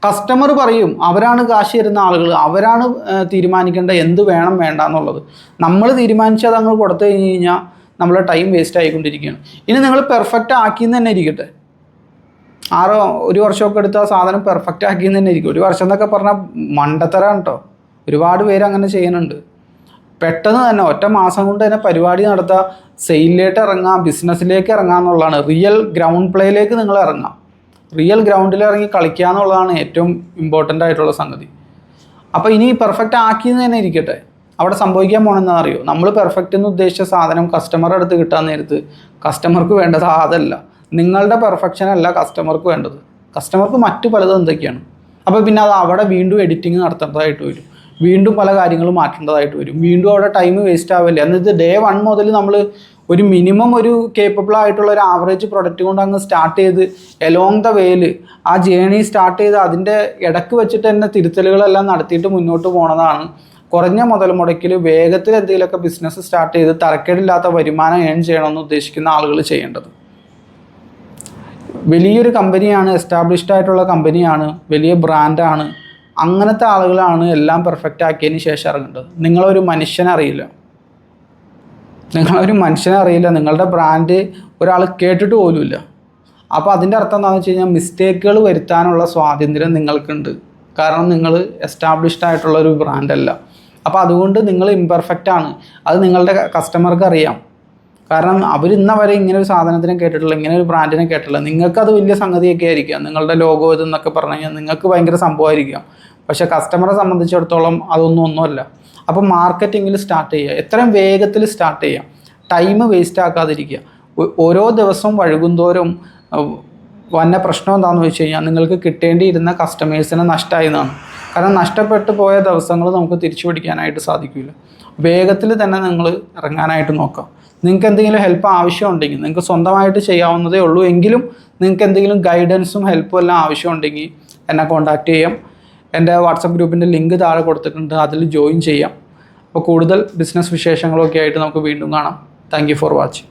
കസ്റ്റമർ പറയും, അവരാണ് കാശ് തരുന്ന ആളുകൾ, അവരാണ് തീരുമാനിക്കേണ്ട എന്ത് വേണം വേണ്ട എന്നുള്ളത്. നമ്മൾ തീരുമാനിച്ചത് അങ്ങ് കൊടുത്തു കഴിഞ്ഞ് കഴിഞ്ഞാൽ നമ്മളെ ടൈം വേസ്റ്റ് ആയിക്കൊണ്ടിരിക്കുകയാണ്. ഇനി നിങ്ങൾ പെർഫെക്റ്റ് ആക്കിയെന്ന് തന്നെ ഇരിക്കട്ടെ. 1 വർഷമൊക്കെ എടുത്ത ആ സാധനം പെർഫെക്റ്റ് ആക്കിയെന്ന് തന്നെ ഇരിക്കും. 1 വർഷം എന്നൊക്കെ പറഞ്ഞാൽ മണ്ടത്തരാണ് കേട്ടോ. ഒരുപാട് പേര് അങ്ങനെ ചെയ്യുന്നുണ്ട്. പെട്ടെന്ന് തന്നെ ഒറ്റ മാസം കൊണ്ട് തന്നെ പരിപാടി നടത്തുക, സെയിലിലേക്ക് ഇറങ്ങുക, ബിസിനസ്സിലേക്ക് ഇറങ്ങുക എന്നുള്ളതാണ്. റിയൽ ഗ്രൗണ്ട് പ്ലേയിലേക്ക് നിങ്ങൾ ഇറങ്ങാം. റിയൽ ഗ്രൗണ്ടിൽ ഇറങ്ങി കളിക്കുക എന്നുള്ളതാണ് ഏറ്റവും ഇമ്പോർട്ടൻ്റ് ആയിട്ടുള്ള സംഗതി. അപ്പോൾ ഇനി പെർഫെക്റ്റ് ആക്കിയെന്ന് തന്നെ ഇരിക്കട്ടെ. അവിടെ സംഭവിക്കാൻ പോകണമെന്ന് അറിയോ, നമ്മൾ പെർഫെക്റ്റ് എന്ന് ഉദ്ദേശിച്ച സാധനം കസ്റ്റമറുടെ അടുത്ത് കിട്ടാൻ നേരത്ത് കസ്റ്റമർക്ക് വേണ്ടത് അതല്ല. നിങ്ങളുടെ പെർഫെക്ഷൻ അല്ല കസ്റ്റമർക്ക് വേണ്ടത്. കസ്റ്റമർക്ക് മറ്റു പലതും എന്തൊക്കെയാണ്. അപ്പോൾ പിന്നെ അത് അവിടെ വീണ്ടും എഡിറ്റിംഗ് നടത്തേണ്ടതായിട്ട് വരും, വീണ്ടും പല കാര്യങ്ങളും മാറ്റേണ്ടതായിട്ട് വരും, വീണ്ടും അവിടെ ടൈം വേസ്റ്റ് ആവില്ല. എന്നിട്ട് ഡേ 1 മുതൽ നമ്മൾ ഒരു മിനിമം ഒരു കേപ്പബിൾ ആയിട്ടുള്ള ഒരു ആവറേജ് പ്രൊഡക്റ്റ് കൊണ്ട് അങ്ങ് സ്റ്റാർട്ട് ചെയ്ത് എലോങ് ദ വേയിൽ ആ ജേണി സ്റ്റാർട്ട് ചെയ്ത് അതിൻ്റെ ഇടയ്ക്ക് വെച്ചിട്ട് തന്നെ തിരുത്തലുകളെല്ലാം നടത്തിയിട്ട് മുന്നോട്ട് പോകണതാണ് കുറഞ്ഞ മുതൽ മുടക്കിൽ വേഗത്തിൽ എന്തെങ്കിലുമൊക്കെ ബിസിനസ് സ്റ്റാർട്ട് ചെയ്ത് തരക്കേടില്ലാത്ത വരുമാനം ഏൺ ചെയ്യണമെന്ന് ഉദ്ദേശിക്കുന്ന ആളുകൾ ചെയ്യേണ്ടത്. വലിയൊരു കമ്പനിയാണ്, എസ്റ്റാബ്ലിഷ്ഡ് ആയിട്ടുള്ള കമ്പനിയാണ്, വലിയ ബ്രാൻഡാണ്, അങ്ങനത്തെ ആളുകളാണ് എല്ലാം പെർഫെക്റ്റ് ആക്കിയതിന് ശേഷം ഇറങ്ങേണ്ടത്. നിങ്ങളൊരു മനുഷ്യനെ അറിയില്ല, നിങ്ങളുടെ ബ്രാൻഡ് ഒരാൾ കേട്ടിട്ട് പോലുമില്ല. അപ്പോൾ അതിൻ്റെ അർത്ഥം എന്താണെന്ന് വെച്ച് കഴിഞ്ഞാൽ മിസ്റ്റേക്കുകൾ വരുത്താനുള്ള സ്വാതന്ത്ര്യം നിങ്ങൾക്കുണ്ട്. കാരണം നിങ്ങൾ എസ്റ്റാബ്ലിഷ്ഡ് ആയിട്ടുള്ള ഒരു ബ്രാൻഡല്ല. അപ്പോൾ അതുകൊണ്ട് നിങ്ങൾ ഇംപെർഫെക്റ്റ് ആണ്. അത് നിങ്ങളുടെ കസ്റ്റമർക്ക് അറിയാം. കാരണം അവർ ഇന്നവരെ ഇങ്ങനെ ഒരു സാധനത്തിനെ കേട്ടിട്ടില്ല, ഇങ്ങനെ ഒരു ബ്രാൻഡിനെ കേട്ടിട്ടില്ല. നിങ്ങൾക്കത് വലിയ സംഗതിയൊക്കെ ആയിരിക്കാം, നിങ്ങളുടെ ലോഗോ ഇതെന്നൊക്കെ പറഞ്ഞു കഴിഞ്ഞാൽ നിങ്ങൾക്ക് ഭയങ്കര സംഭവമായിരിക്കാം. പക്ഷേ കസ്റ്റമറെ സംബന്ധിച്ചിടത്തോളം ഒന്നുമല്ല. അപ്പോൾ മാർക്കറ്റിങ്ങിൽ സ്റ്റാർട്ട് ചെയ്യുക, എത്രയും വേഗത്തിൽ സ്റ്റാർട്ട് ചെയ്യുക, ടൈം വേസ്റ്റ് ആക്കാതിരിക്കുക. ഓരോ ദിവസവും വഴുകുന്തോറും വന്ന പ്രശ്നം എന്താണെന്ന് വെച്ച് കഴിഞ്ഞാൽ നിങ്ങൾക്ക് കിട്ടേണ്ടിയിരുന്ന കസ്റ്റമേഴ്സിനെ നഷ്ടമായി എന്നാണ്. കാരണം നഷ്ടപ്പെട്ടു പോയ ദിവസങ്ങൾ നമുക്ക് തിരിച്ചു പിടിക്കാനായിട്ട് സാധിക്കില്ല. വേഗത്തിൽ തന്നെ നിങ്ങൾ ഇറങ്ങാനായിട്ട് നോക്കാം. നിങ്ങൾക്ക് എന്തെങ്കിലും ഹെൽപ്പ് ആവശ്യമുണ്ടെങ്കിൽ, നിങ്ങൾക്ക് സ്വന്തമായിട്ട് ചെയ്യാവുന്നതേ ഉള്ളൂ എങ്കിലും നിങ്ങൾക്ക് എന്തെങ്കിലും ഗൈഡൻസും ഹെൽപ്പും എല്ലാം ആവശ്യമുണ്ടെങ്കിൽ എന്നെ കോൺടാക്റ്റ് ചെയ്യാം. എൻ്റെ വാട്സപ്പ് ഗ്രൂപ്പിൻ്റെ ലിങ്ക് താഴെ കൊടുത്തിട്ടുണ്ട്, അതിൽ ജോയിൻ ചെയ്യാം. അപ്പോൾ കൂടുതൽ ബിസിനസ് വിശേഷങ്ങളൊക്കെ ആയിട്ട് നമുക്ക് വീണ്ടും കാണാം. Thank you for watching.